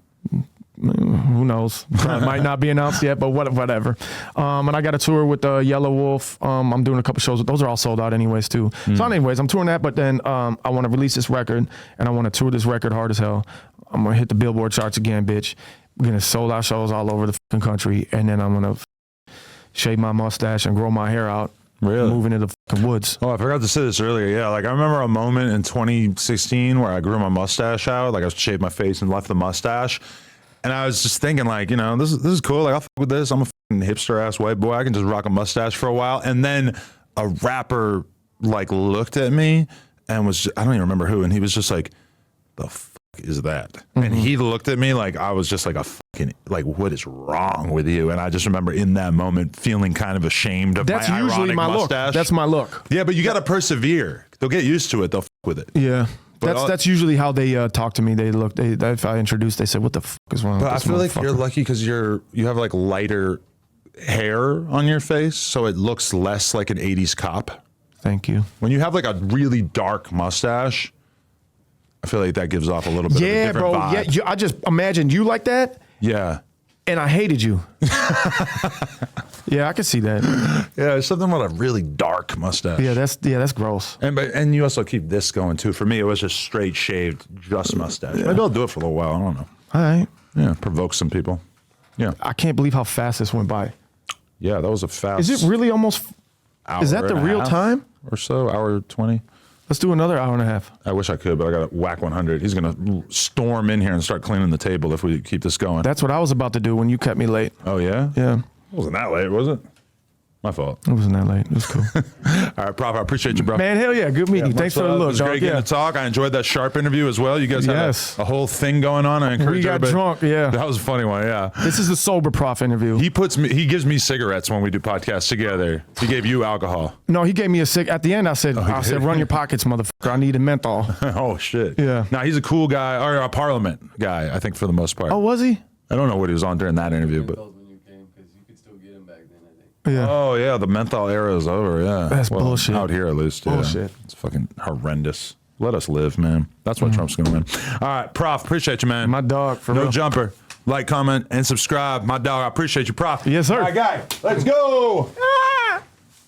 Who knows? Might not be announced yet, but whatever. And I got a tour with Yellow Wolf. I'm doing a couple shows. Those are all sold out anyways too. So anyways, I'm touring that, but then I want to release this record and I want to tour this record hard as hell. I'm going to hit the Billboard charts again, bitch. We're going to sold out shows all over the fucking country. And then I'm going to shave my mustache and grow my hair out. Really? Move into the fucking woods. Oh, I forgot to say this earlier. Yeah, like I remember a moment in 2016 where I grew my mustache out. Like I shaved my face and left the mustache. And I was just thinking, like, you know, this is cool. Like, I'll fuck with this. I'm a fucking hipster ass white boy. I can just rock a mustache for a while. And then a rapper like looked at me and was, I don't even remember who, and he was just like, "The fuck is that?" And he looked at me like I was just like a fucking like, "What is wrong with you?" And I just remember in that moment feeling kind of ashamed of That's my usually ironic my mustache. look. That's my look. Yeah, but you got to persevere. They'll get used to it. They'll fuck with it. Yeah. But That's usually how they talk to me. They look. If I introduce, they say, "What the fuck is wrong?" But with I this feel like motherfucker?" you're lucky because you have like lighter hair on your face, so it looks less like an 80s cop. Thank you. When you have like a really dark mustache, I feel like that gives off a little bit of a different vibe. Yeah, I just imagined you like that. Yeah. And I hated you. Yeah, I could see that. Yeah, there's something about a really dark mustache. Yeah, that's gross. And you also keep this going too. For me, it was just straight shaved, just mustache. Maybe I'll do it for a little while. I don't know. All right. Yeah, provoke some people. Yeah. I can't believe how fast this went by. Yeah, that was a fast. Is it really almost? Is that the real time? Or so, hour 20. Let's do another hour and a half. I wish I could, but I got to whack 100. He's going to storm in here and start cleaning the table if we keep this going. That's what I was about to do when you kept me late. Oh, yeah? Yeah. It wasn't that late, was it? My fault. It wasn't that late. It was cool. All right, Prof, I appreciate you, bro. Man, hell yeah. Good meeting you. Thanks for the look, It was dog. great getting to talk. I enjoyed that Sharp interview as well. You guys had a whole thing going on. I encourage We got everybody. drunk, yeah. That was a funny one, yeah. This is the sober Prof interview. He gives me cigarettes when we do podcasts together. He gave you alcohol. No, he gave me a cig. At the end, I said, run your pockets, motherfucker. I need a menthol. Oh, shit. Yeah. Now, he's a cool guy, or a Parliament guy, I think, for the most part. Oh, was he? I don't know what he was on during that interview, but. When you came, because you could still get him back then, I think. Yeah. Oh, yeah, the menthol era is over, yeah. That's bullshit. Out here, at least, yeah. Bullshit. It's fucking horrendous. Let us live, man. That's why Trump's going to win. All right, Prof, appreciate you, man. My dog, for No real. jumper. Like, comment, and subscribe. My dog, I appreciate you, Prof. Yes, sir. All right, guy, let's go.